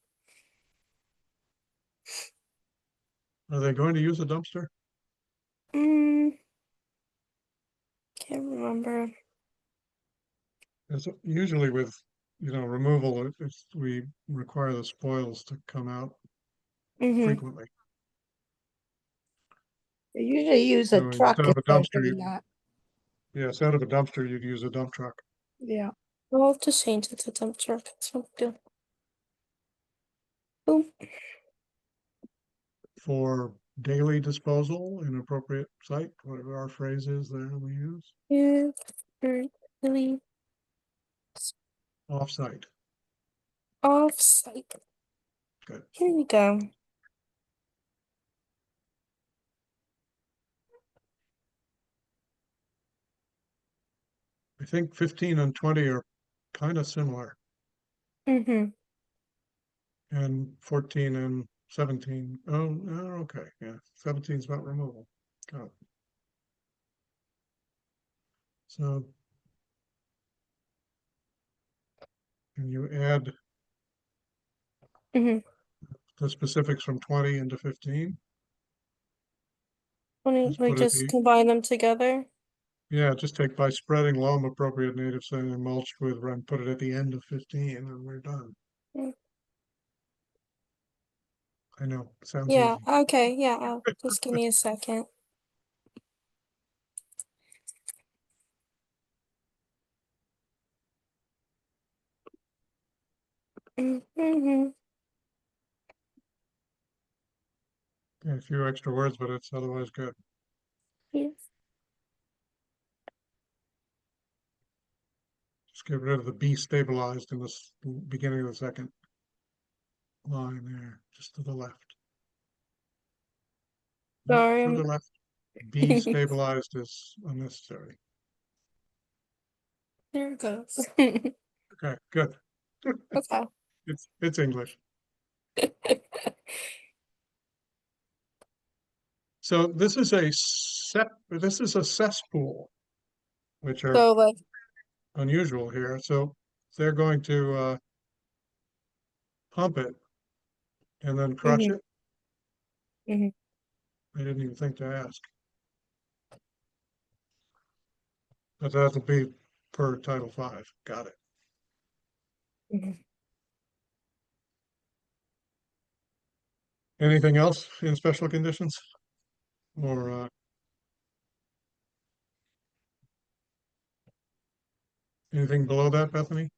Are they going to use a dumpster? Can't remember. It's usually with, removal, we require the spoils to come out frequently. They usually use a So truck. instead of if a they're dumpster, doing that. Yeah, instead of a dumpster, you'd use a dump truck. Yeah. I'll just change it to dump truck. It's no big deal. Boom. For daily disposal in appropriate site, whatever our phrase is there we use. Yeah, really Off-site. off-site. good. Here we go. I think 15 and 20 are kind of similar, Mm-hmm. and 14 and 17. Oh, okay, yeah, 17 is about removal. Got it. So, and you add Mm-hmm. the specifics from 20 into 15. Just Like put it, just combine them together. yeah, just take by spreading loam appropriate native sand and mulch with, and put it at the end of 15, and we're done. Mm. I know, sounds Yeah, easy. okay, yeah, just give me a second. Mm-hmm. Yeah, a few extra words, but it's otherwise good. Yes. Just get rid of the be stabilized in this beginning of the second line there, just to the left. No, Sorry, further left. Be stabilized is unnecessary. There it goes. Okay, good. Okay. It's English. So this is a cesspool, which are So like, unusual here. So they're going to pump it and then crush Mhm. it. Mhm. I didn't even think to ask. But that'll be per Title V. Got it. Mhm. Anything else in special conditions? Or anything below that, Bethany?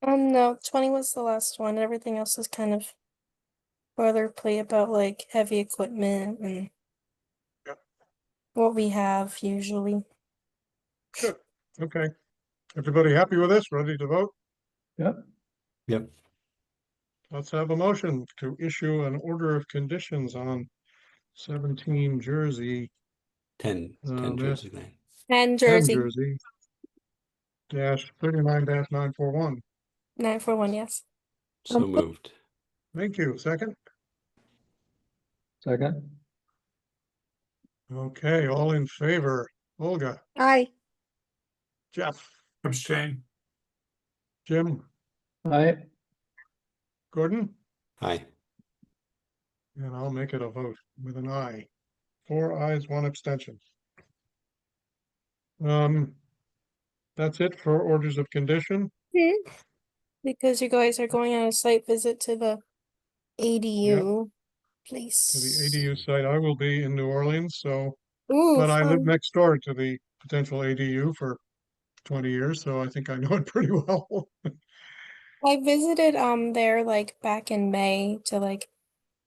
No, 20 was the last one. Everything else is kind of boilerplate about like heavy equipment and Yep. what we have usually. Good. Okay. Everybody happy with this? Ready to vote? Yep. Yep. Let's have a motion to issue an order of conditions on 17 Jersey, 10 Um, Jersey Lane. And 10 Jersey, Jersey dash 39-941. 941, yes. So moved. Thank you. Second? Second. Okay, all in favor. Olga, Aye. Jeff, Abstain. Jim, Aye. Gordon, Aye. and I'll make it a vote with an aye. 4 ayes, 1 abstention. That's it for orders of condition. Because you guys are going on a site visit to the ADU place. To the ADU site. I will be in New Orleans, so, Ooh, but I live fun. next door to the potential ADU for 20 years, so I think I know it pretty well. I visited there like back in May to like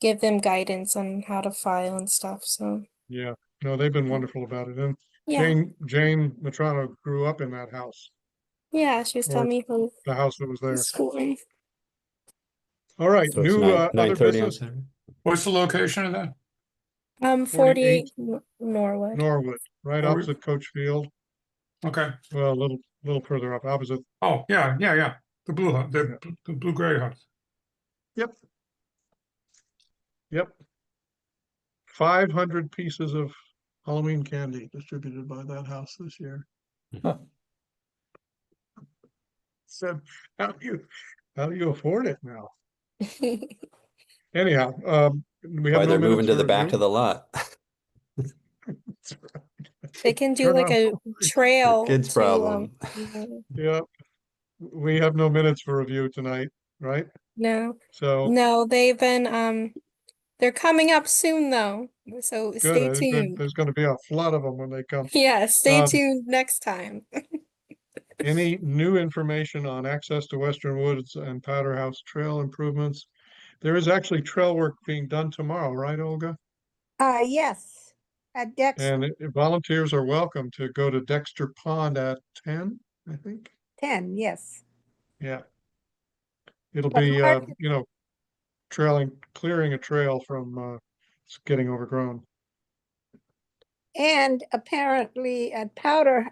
give them guidance on how to file and stuff. So Yeah, no, they've been wonderful about it. And yeah. Jane Matrano grew up in that house, Yeah, she was or telling me who the house that was the there. school. All right, So it's new other 9:30 on business, Saturday. What's the location of that? 48 Norwood. Norwood, right Oh, opposite Coach Field. Okay. Well, a little further up, opposite. Oh, yeah. The blue house, the blue gray house. Yep. Yep. 500 pieces of Halloween candy distributed by that house this year. Said, how do you afford it now? Anyhow, we have Why no they're minutes moving to for the back review. of the lot. They can do Turn like off a trail Kids' to problem. Yeah, we have no minutes for review tonight, right? no. So No, they've been they're coming up soon though. So good. stay tuned. There's going to be a flood of them when they come. Yeah, stay Um, tuned next time. Any new information on access to Western Woods and Powder House Trail improvements? There is actually trail work being done tomorrow, right, Olga? Yes, at Dexter, And volunteers are welcome to go to Dexter Pond at 10, I think. 10, yes. Yeah. It'll But be, Mark, clearing a trail from getting overgrown. And apparently at Powder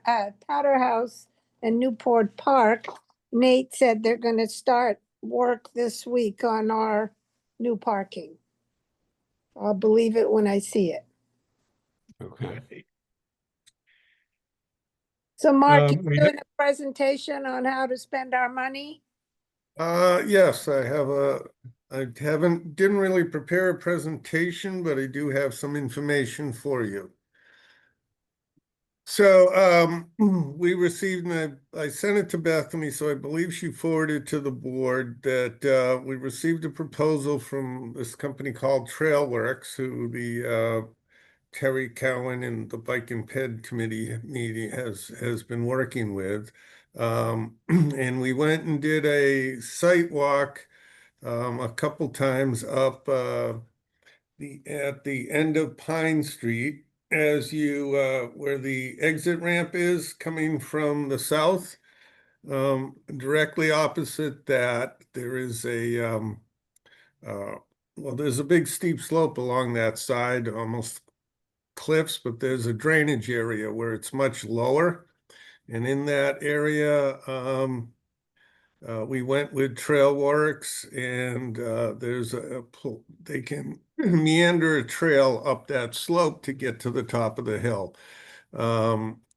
House and Newport Park, Nate said they're gonna start work this week on our new parking. I'll believe it when I see it. Okay. So Mark, you we doing a presentation on how to spend our money? Yes, I didn't really prepare a presentation, but I do have some information for you. So, we received, and I sent it to Bethany, so I believe she forwarded to the board that, we received a proposal from this company called Trailworks, who the, Terry Cowan and the Bike and Ped Committee meeting has been working with. And we went and did a site walk a couple times up at the end of Pine Street as you where the exit ramp is coming from the south. Directly opposite that, there is there's a big steep slope along that side, almost cliffs, but there's a drainage area where it's much lower. And in that area, we went with Trailworks, and they can meander a trail up that slope to get to the top of the hill.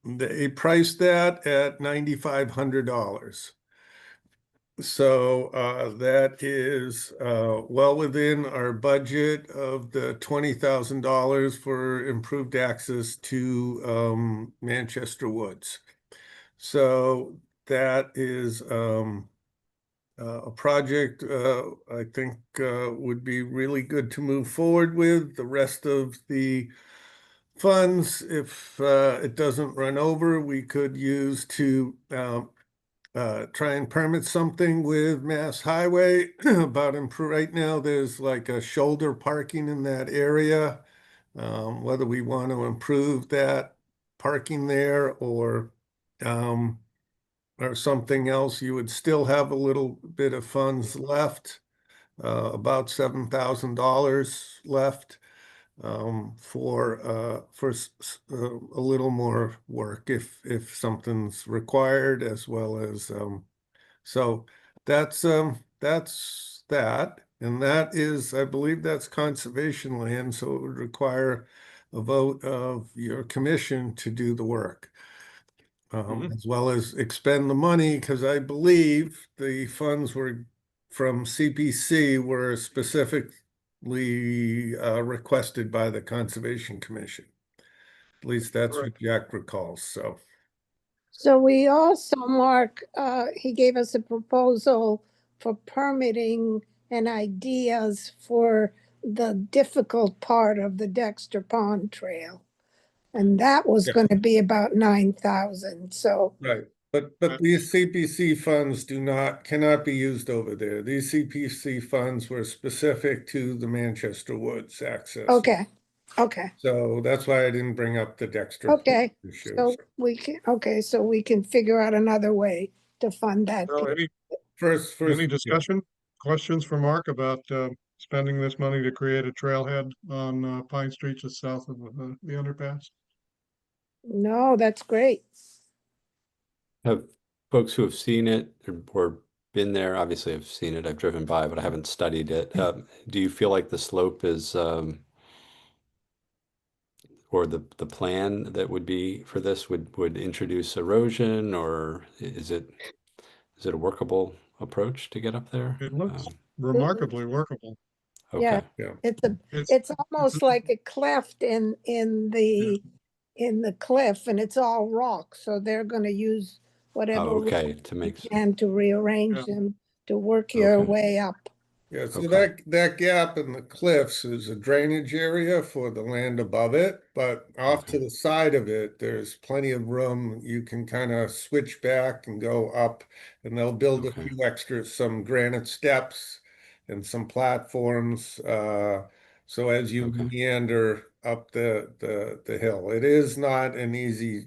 They priced that at $9,500. So that is well within our budget of the $20,000 for improved access to Manchester Woods. So that is a project I think would be really good to move forward with. The rest of the funds, if it doesn't run over, we could use to try and permit something with Mass Highway about improve. Right now, there's like a shoulder parking in that area. Whether we want to improve that parking there or something else, you would still have a little bit of funds left, about $7,000 left for a little more work if something's required, as well as so that's that, and that is, I believe that's conservation land, so it would require a vote of your commission to do the work. As well as expend the money, because I believe the funds were from CPC were specifically requested by the Conservation Commission. At least that's what Jack recalls, so. So we also, Mark, he gave us a proposal for permitting and ideas for the difficult part of the Dexter Pond Trail. And that was Yeah. going to be about 9,000, so. Right, but these CPC funds cannot be used over there. These CPC funds were specific to the Manchester Woods access. Okay. So that's why I didn't bring up the Dexter. Okay, issue. so we can figure out another way to fund that. So any discussion, questions for Mark about spending this money to create a trailhead on Pine Street just south of the underpass? No, that's great. Have folks who have seen it or been there, obviously I've seen it, I've driven by, but I haven't studied it. Do you feel like the slope is, or the plan that would be for this would introduce erosion, or is it a workable approach to get up there? It looks remarkably workable. Yeah, Okay. it's almost like a cleft in the cliff, and it's all rock, so they're gonna use whatever Okay, to make and to rearrange them to work your way up. Yeah, so that gap in the cliffs is a drainage area for the land above it, but off to the side of it, there's plenty of room. You can kind of switch back and go up, and they'll build a few extra, some granite steps and some platforms. So as you meander up the hill, it is not an easy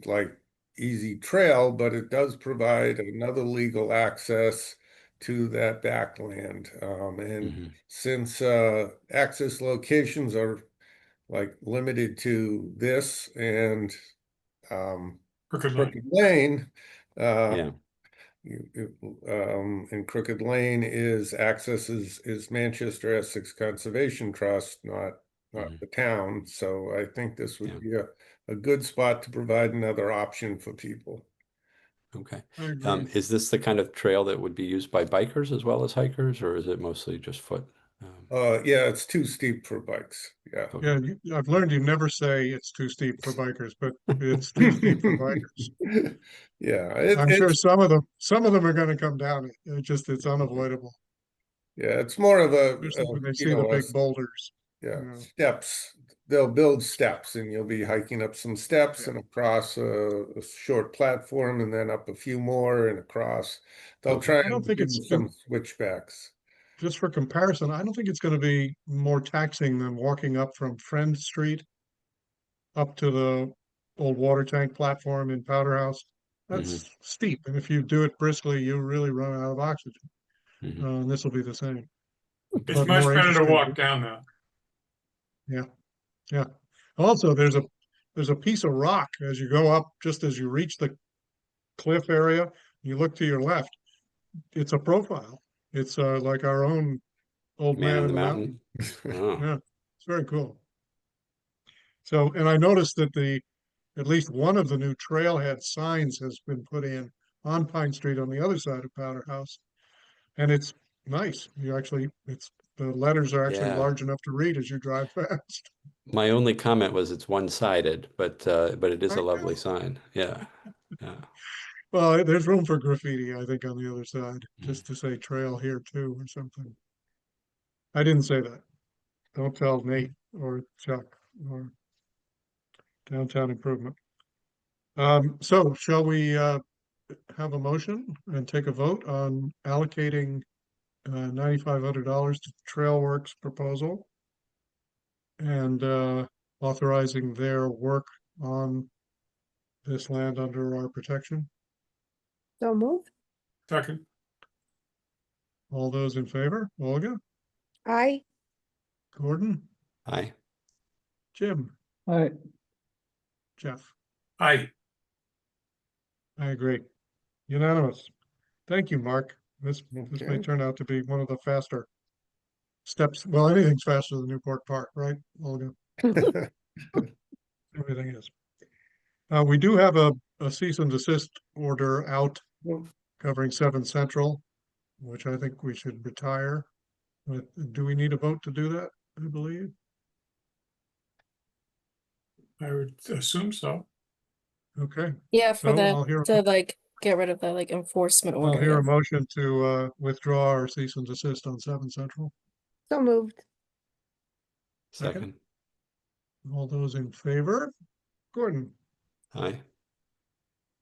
trail, but it does provide another legal access to that backland. And Mhm. since access locations are like limited to this and Crooked Lane. Crooked Lane, Yeah. and Crooked Lane is Manchester Essex Conservation Trust, not Mhm. the town. So I think this Yeah. would be a good spot to provide another option for people. Okay. I agree. Is this the kind of trail that would be used by bikers as well as hikers, or is it mostly just foot? Yeah, it's too steep for bikes. Yeah. Okay. Yeah, I've learned you never say it's too steep for bikers, but it's too steep for bikers. Yeah, I'm sure some of them are going to come down it. It's unavoidable, yeah, it's more of especially when they you see the know, big boulders. yeah, you know. steps. They'll build steps, and you'll be hiking up some steps and across a short platform, and then up a few more and across. They'll Okay. try I don't and think do it's some switchbacks. just for comparison. I don't think it's going to be more taxing than walking up from Friend Street up to the old water tank platform in Powder House. That's steep, and if you do it briskly, you really run out of oxygen. Mhm. And this will be the same. It's But much more better to interesting. walk down though. Yeah, yeah. Also, there's a piece of rock as you go up, just as you reach the cliff area, you look to your left. It's a profile. It's like our own old Man man in in the the mountain. mountain. Oh, Yeah, it's very cool. So, and I noticed that at least one of the new trailhead signs has been put in on Pine Street on the other side of Powder House. And it's nice. The letters are actually yeah. large enough to read as you drive fast. My only comment was it's one-sided, but it is I a know. lovely sign. Yeah. Yeah. Well, there's room for graffiti, I think, on the other side, just to say trail here too or something. I didn't say that. Don't tell Nate or Chuck or Downtown Improvement. So shall we have a motion and take a vote on allocating $9,500 to Trailworks proposal and authorizing their work on this land under our protection? So moved. Second, All those in favor? Olga, Aye. Gordon, Aye. Jim, All right. Jeff. I I agree. Unanimous. Thank you, Mark. This may Okay. turn out to be one of the faster steps. Well, anything's faster than Newport Park, right, Olga? Everything is. We do have a cease and desist order out covering 7 Central, which I think we should retire. But do we need a vote to do that, I believe? would assume so. Okay, Yeah, for so I'll hear, to like get rid of the like enforcement I'll order. hear Yeah. a motion to withdraw our cease and desist on 7 Central. So moved. Second. All those in favor? Gordon, Aye.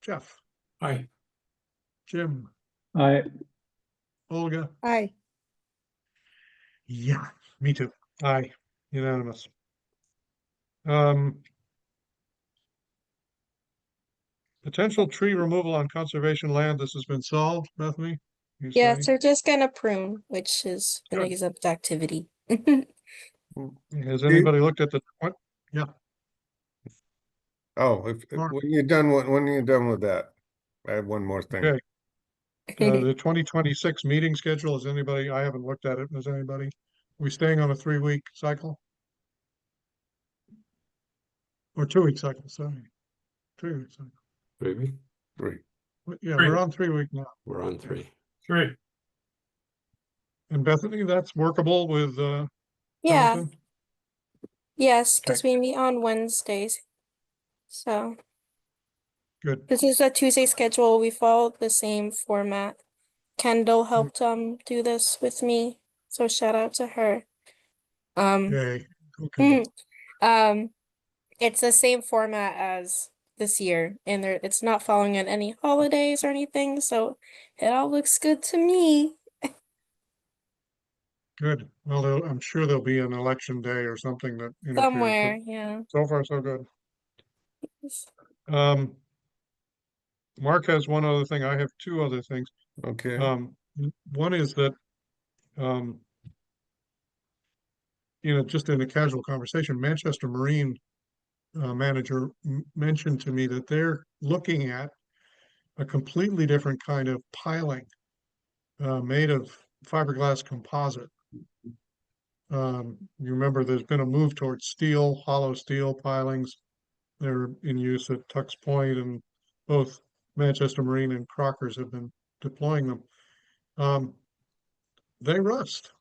Jeff, I Jim, All right. Olga. Aye. Yeah, me too. Aye, unanimous. Potential tree removal on conservation land. This has been solved, Bethany? You Yeah, say? so just gonna prune, which is an Good. exempt activity. Has anybody looked at the, what? Yeah, Oh, Mark. when you're done with that, I have one more thing. Okay. The 2026 meeting schedule, I haven't looked at it. Is anybody? We staying on a 3-week cycle? Or 2-week cycle, sorry. 3-week cycle. 3 week? 3. Yeah, 3. we're on 3-week now. We're on 3. 3. And Bethany, that's workable with Yeah, Jonathan? yes, because we meet on Wednesdays. So Good. this is a Tuesday schedule. We follow the same format. Kendall helped do this with me, so shout out to her. Yay. Okay. It's the same format as this year, and it's not following on any holidays or anything, so it all looks good to me. Good. Well, I'm sure there'll be an election day or something that interferes, but Somewhere, yeah. so far so good. Mark has one other thing. I have 2 other things. Okay. One is that, just in a casual conversation, Manchester Marine manager mentioned to me that they're looking at a completely different kind of piling made of fiberglass composite. You remember there's been a move towards steel, hollow steel pilings. They're in use at Tux Point, and both Manchester Marine and Crockers have been deploying them. They rust.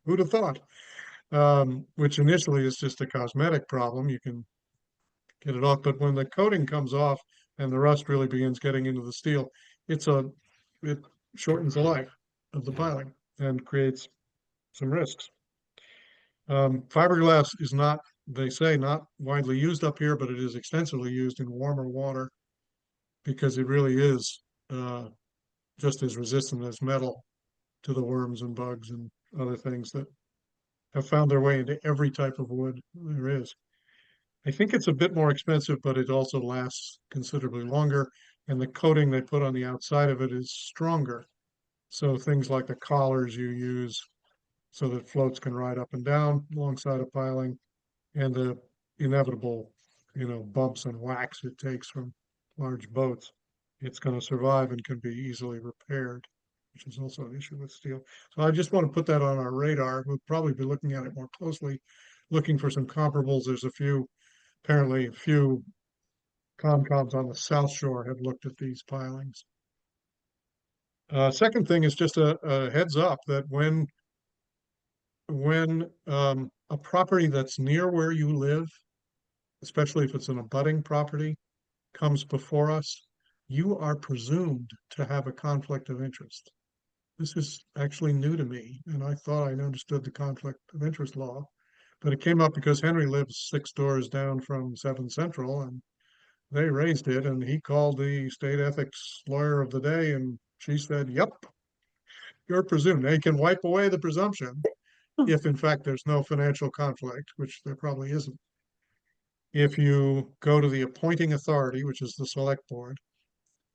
Who'd have thought? Which initially is just a cosmetic problem. You can get it off, but when the coating comes off and the rust really begins getting into the steel, it shortens the life of the piling and creates some risks. Fiberglass is not, they say, not widely used up here, but it is extensively used in warmer water because it really is just as resistant as metal to the worms and bugs and other things that have found their way into every type of wood there is. I think it's a bit more expensive, but it also lasts considerably longer, and the coating they put on the outside of it is stronger. So things like the collars you use so that floats can ride up and down alongside a piling, and the inevitable, bumps and whacks it takes from large boats, it's going to survive and can be easily repaired, which is also an issue with steel. So I just want to put that on our radar. We'll probably be looking at it more closely, looking for some comparables. There's apparently a few Concons on the South Shore have looked at these pilings. Second thing is just a heads up that when a property that's near where you live, especially if it's an abutting property, comes before us, you are presumed to have a conflict of interest. This is actually new to me, and I thought I understood the conflict of interest law, but it came up because Henry lives 6 doors down from 7 Central, and they raised it, and he called the state ethics lawyer of the day, and she said, yep, you're presumed. They can wipe away the presumption if in fact there's no financial conflict, which there probably isn't. If you go to the appointing authority, which is the select board,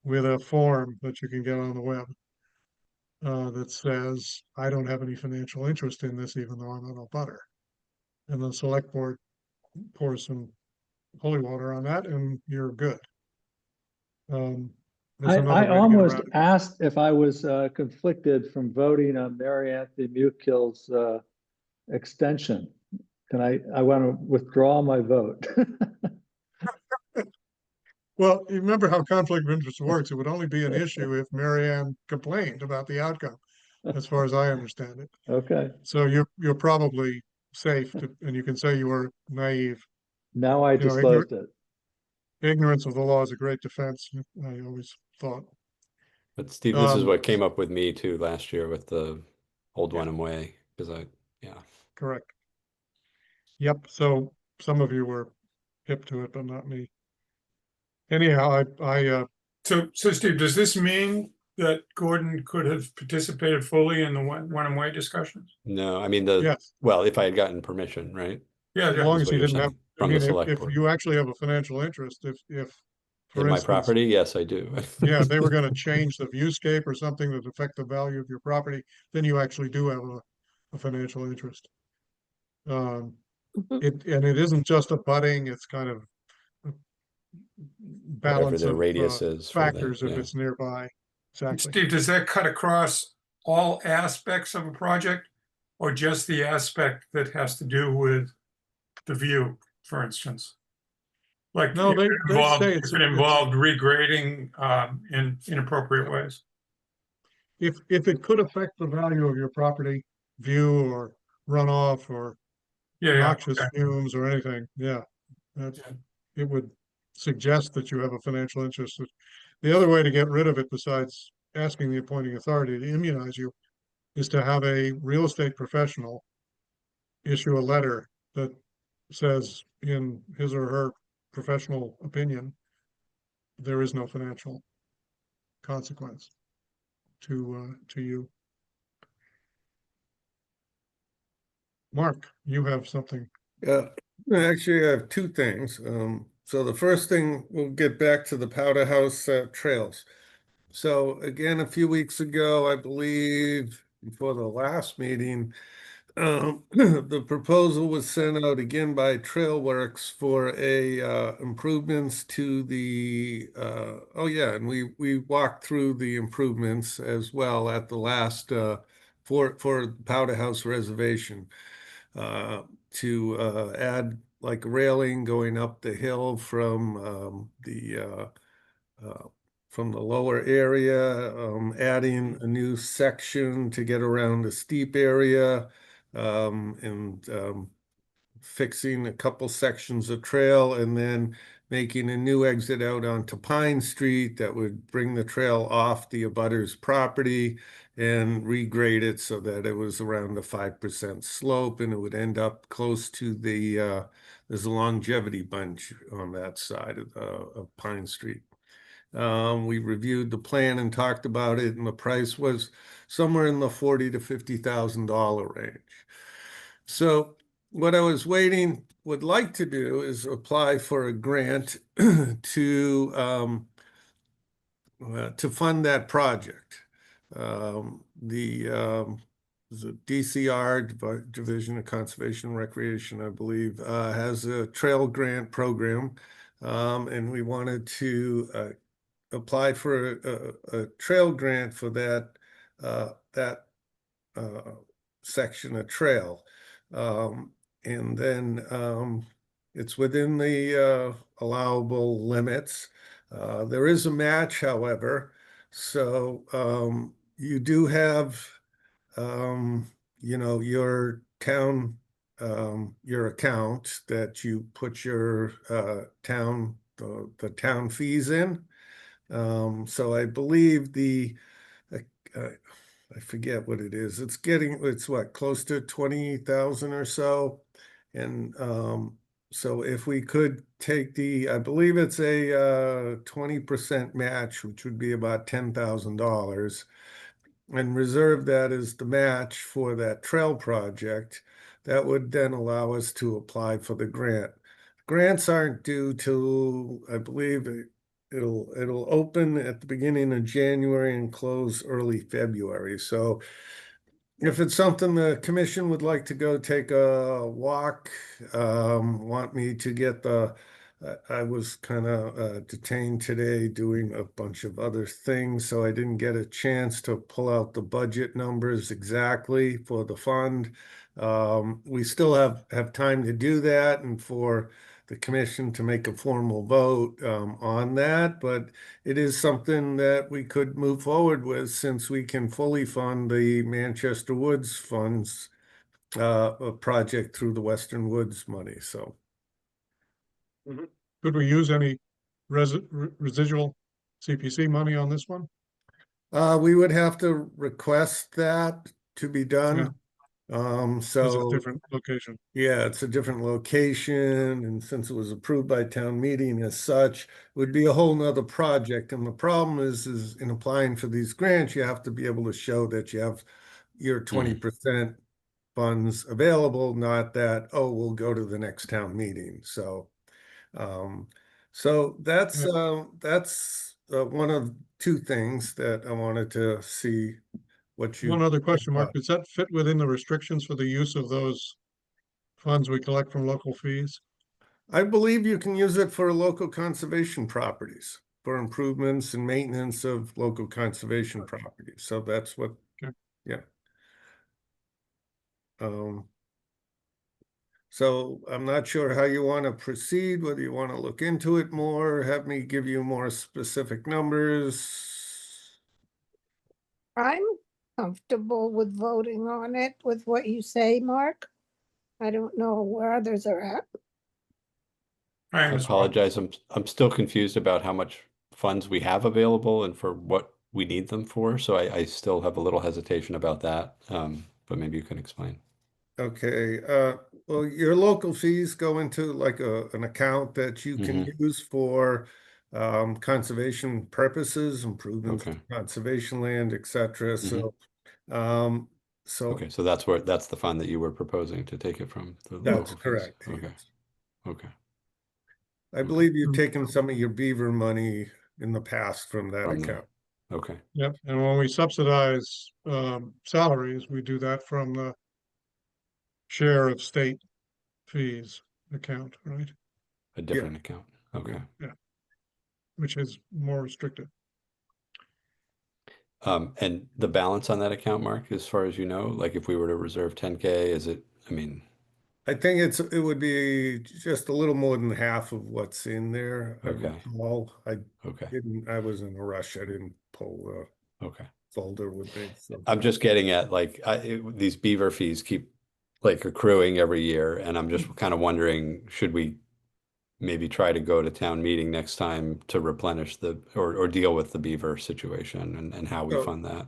with a form that you can get on the web that says, I don't have any financial interest in this, even though I'm an abutter. And the select board pours some holy water on that, and you're good. I almost asked if I was conflicted from voting on Mary Anthony Mukill's extension. I want to withdraw my vote. Well, you remember how conflict of interest works. It would only be an issue if Marianne complained about the outcome, as far as I understand it. Okay. So you're probably safe, and you can say you were naive. Now I disclosed it. Ignorance of the law is a great defense, I always thought. But Steve, this is what came up with me too last year with the Old Wenham Way, because Correct. Yep. So some of you were hip to it, but not me. Anyhow, So Steve, does this mean that Gordon could have participated fully in the Wenham Way discussions? No, I mean yes. Well, if I had gotten permission, right? Yeah, as long as he didn't have. From the select if board. you actually have a financial interest, if for in my instance, property, yes, I do. yeah, they were going to change the viewscape or something that affect the value of your property, then you actually do have a financial interest. It isn't just abutting; it's kind of balance of radius is factors if it's nearby. Exactly. Steve, does that cut across all aspects of a project, or just the aspect that has to do with the view, for instance? Like, no, they say if it involved regrading in inappropriate ways. If it could affect the value of your property, view or runoff or noxious fumes or anything, it would suggest that you have a financial interest. The other way to get rid of it, besides asking the appointing authority to immunize you, is to have a real estate professional issue a letter that says, in his or her professional opinion, there is no financial consequence to you. Mark, you have something. Yeah, actually, I have 2 things. So the first thing, we'll get back to the Powder House trails. So again, a few weeks ago, I believe, before the last meeting, the proposal was sent out again by Trailworks for improvements to the, oh yeah, and we walked through the improvements as well at the last, for Powder House Reservation, to add like railing going up the hill from the lower area, adding a new section to get around the steep area, and fixing a couple sections of trail, and then making a new exit out onto Pine Street that would bring the trail off the abutter's property and regrade it so that it was around the 5% slope, and it would end up close to there's a longevity bunch on that side of Pine Street. We reviewed the plan and talked about it, and the price was somewhere in the $40,000 to $50,000 range. So what I would like to do is apply for a grant to fund that project. The DCR, Division of Conservation and Recreation, I believe, has a trail grant program, and we wanted to apply for a trail grant for that section of trail. And then it's within the allowable limits. There is a match, however, so you do have, your town, your account that you put your town, the town fees in. So I believe I forget what it is. It's what, close to 20,000 or so. And so if we could take I believe it's a 20% match, which would be about $10,000, and reserve that as the match for that trail project, that would then allow us to apply for the grant. Grants aren't due till, I believe, it'll open at the beginning of January and close early February. So if it's something the commission would like to go take a walk, want me to get I was kind of detained today doing a bunch of other things, so I didn't get a chance to pull out the budget numbers exactly for the fund. We still have time to do that, and for the commission to make a formal vote on that, but it is something that we could move forward with since we can fully fund the Manchester Woods funds project through the Western Woods money. So, could we use any residual CPC money on this one? We would have to request that to be done. Yeah. So it's a different location. Yeah, it's a different location, and since it was approved by town meeting as such, it would be a whole nother project. And the problem is in applying for these grants, you have to be able to show that you have your 20% funds available, not that, oh, we'll go to the next town meeting. So, that's one of two things that I wanted to see. One other question, Mark, does that fit within the restrictions for the use of those funds we collect from local fees? I believe you can use it for local conservation properties, for improvements and maintenance of local conservation properties. So that's what, yeah. So I'm not sure how you want to proceed, whether you want to look into it more, have me give you more specific numbers. I'm comfortable with voting on it with what you say, Mark. I don't know where others are at. I apologize. I'm still confused about how much funds we have available and for what we need them for. So I still have a little hesitation about that. But maybe you can explain. Okay. Well, your local fees go into like an account that you can use for conservation purposes, improvements to conservation land, etc. So okay, so that's the fund that you were proposing to take it from. That's correct. Okay. I believe you've taken some of your beaver money in the past from that account. Okay. Yep, and when we subsidize salaries, we do that from the share of state fees account, right? A different account. Okay. Yeah, which is more restricted. And the balance on that account, Mark, as far as you know, like if we were to reserve 10K, is it, I mean, I think it would be just a little more than half of what's in there. Okay. I was in a rush. I didn't pull the okay. folder with me. So. I'm just getting at like these beaver fees keep like accruing every year, and I'm just kind of wondering, should we maybe try to go to town meeting next time to replenish or deal with the beaver situation and how we fund that?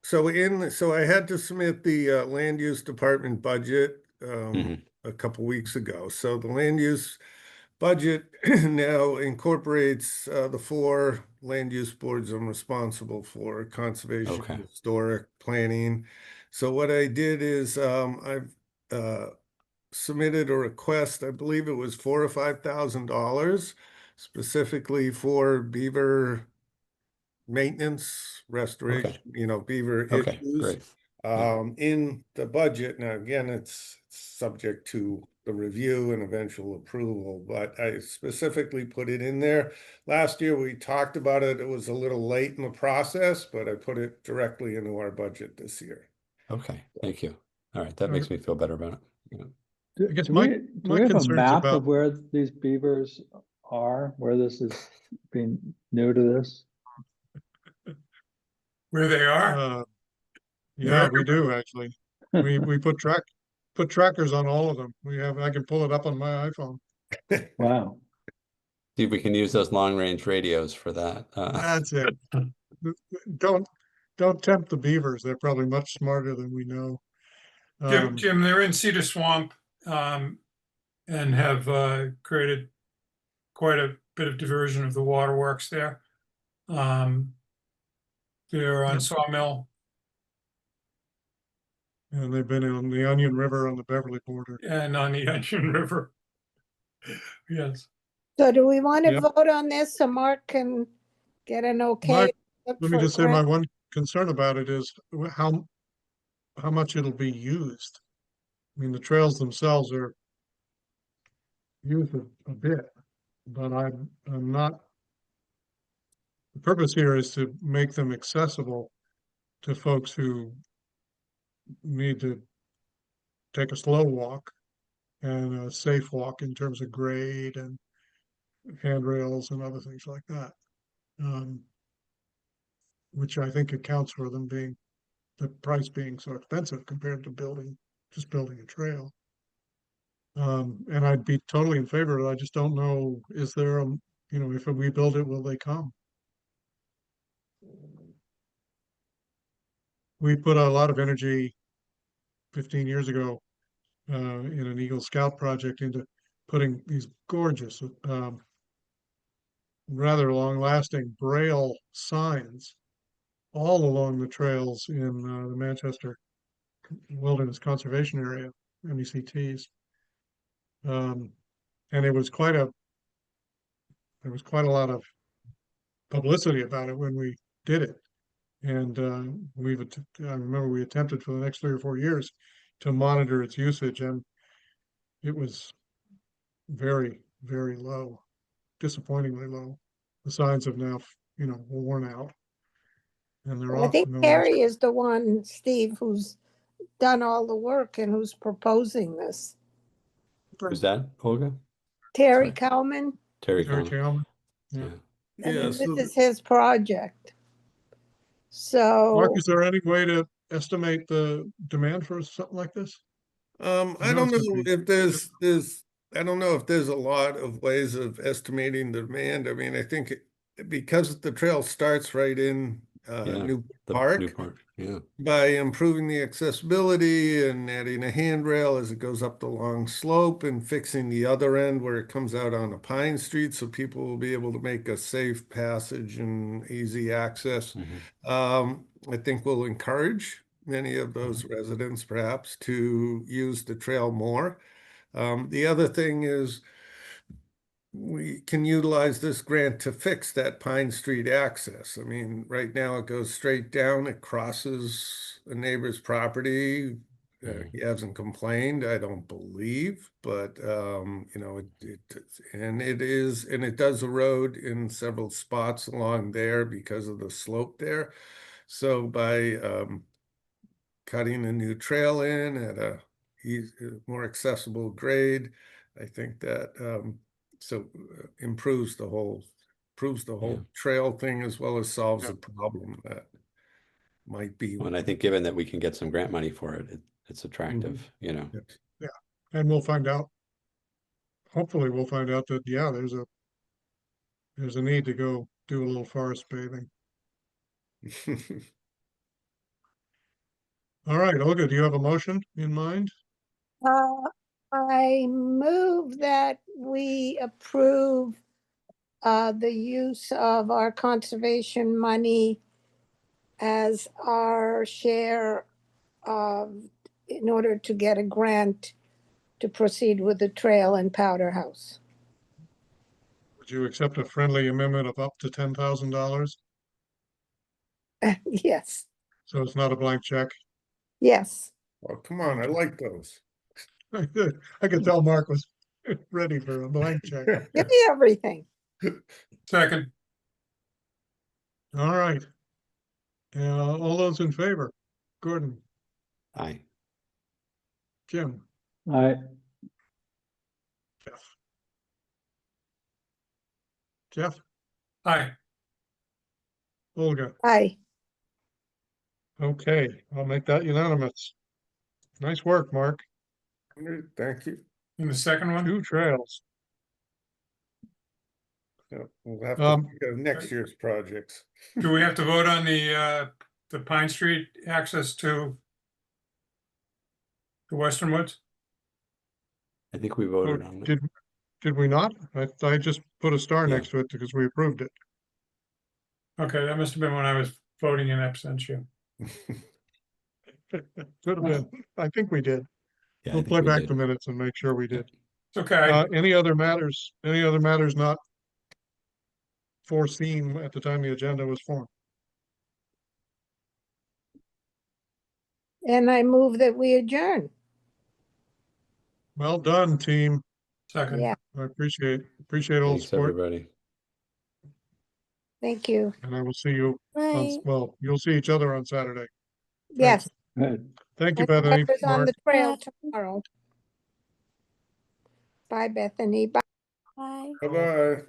So I had to submit the land use department budget a couple weeks ago. So the land use budget now incorporates the 4 land use boards I'm responsible for: conservation, historic, planning. So what I did is I've submitted a request, I believe it was $4,000 or $5,000, specifically for beaver maintenance, restoration, beaver issues in the budget. Now, again, it's subject to the review and eventual approval, but I specifically put it in there. Last year we talked about it. It was a little late in the process, but I put it directly into our budget this year. Okay, thank you. All right, that makes me feel better about it. Yeah. I guess Do my we have a concerns map about of where these beavers are, where this is being new to this? Where they are? Yeah, we do actually. We put trackers on all of them. I can pull it up on my iPhone. Wow. See if we can use those long range radios for that. That's it. Don't tempt the beavers. They're probably much smarter than we know. Jim, they're in Cedar Swamp and have created quite a bit of diversion of the waterworks there. They're on Sawmill. And they've been on the Onion River on the Beverly border. And on the Onion River. Yes. So do we want to vote on this so Mark can get an okay? Let me just say, my one concern about it is how much it'll be used. I mean, the trails themselves are used a bit, but I'm not. The purpose here is to make them accessible to folks who need to take a slow walk and a safe walk in terms of grade and handrails and other things like that, which I think accounts for them being the price being so expensive compared to just building a trail. And I'd be totally in favor of it. I just don't know, is there if we build it, will they come? We put a lot of energy 15 years ago in an Eagle Scout project into putting these gorgeous, rather long-lasting Braille signs all along the trails in the Manchester Wilderness Conservation Area, MECTs. And there was quite a lot of publicity about it when we did it. And I remember we attempted for the next 3 or 4 years to monitor its usage, and it was very, very low, disappointingly low. The signs have now, worn out. And they're I off. think Terry is the one, Steve, who's done all the work and who's proposing this. Who's that, Olga? Terry Kalman. Terry Kalman. Yeah. This is his project. So, Mark, is there any way to estimate the demand for something like this? I don't know if there's a lot of ways of estimating the demand. I mean, I think because the trail starts right in New Park, by improving the accessibility and adding a handrail as it goes up the long slope and fixing the other end where it comes out on a Pine Street so people will be able to make a safe passage and easy access. I think we'll encourage many of those residents perhaps to use the trail more. The other thing is we can utilize this grant to fix that Pine Street access. I mean, right now it goes straight down, it crosses a neighbor's property. He hasn't complained, I don't believe, but, you know, it does erode in several spots along there because of the slope there. So by, cutting a new trail in at a more accessible grade, I think that, improves the whole trail thing as well as solves the problem that might be. And I think given that we can get some grant money for it, it's attractive, you know. Yeah, and we'll find out. Hopefully we'll find out that, yeah, there's a need to go do a little forest bathing. All right, Olga, do you have a motion in mind? I move that we approve the use of our conservation money as our share of, in order to get a grant to proceed with the trail in Powder House. Would you accept a friendly amendment of up to $10,000? Yes, So it's not a blank check? yes. Oh, come on, I like those. I could tell Mark was ready for a blank check. Give me everything. Second, All right. All those in favor? Gordon, Aye. Jim, I, Jeff, aye. Olga. Aye. Okay, I'll make that unanimous. Nice work, Mark. Thank you. And the second one? 2 trails. Yeah, we'll have to think of next year's projects. Do we have to vote on the Pine Street access to the Western Woods? I think we voted on it. Did we not? I just put a star Yeah. next to it because we approved it. Okay, that must have been when I was voting in absentia. Could have been. I think we did. Yeah, I We'll think play we back did. the minutes and make sure we did. It's okay. Any other matters not foreseen at the time the agenda was formed? And I move that we adjourn. Well done, team. Second. Yeah, I appreciate all the Thanks, support, everybody. thank you. and I will see you Bye. well, you'll see each other on Saturday. Yes. Thank you, And Bethany. whoever's on Mark. the trail tomorrow. Bye, Bethany. Bye. Bye. Bye-bye.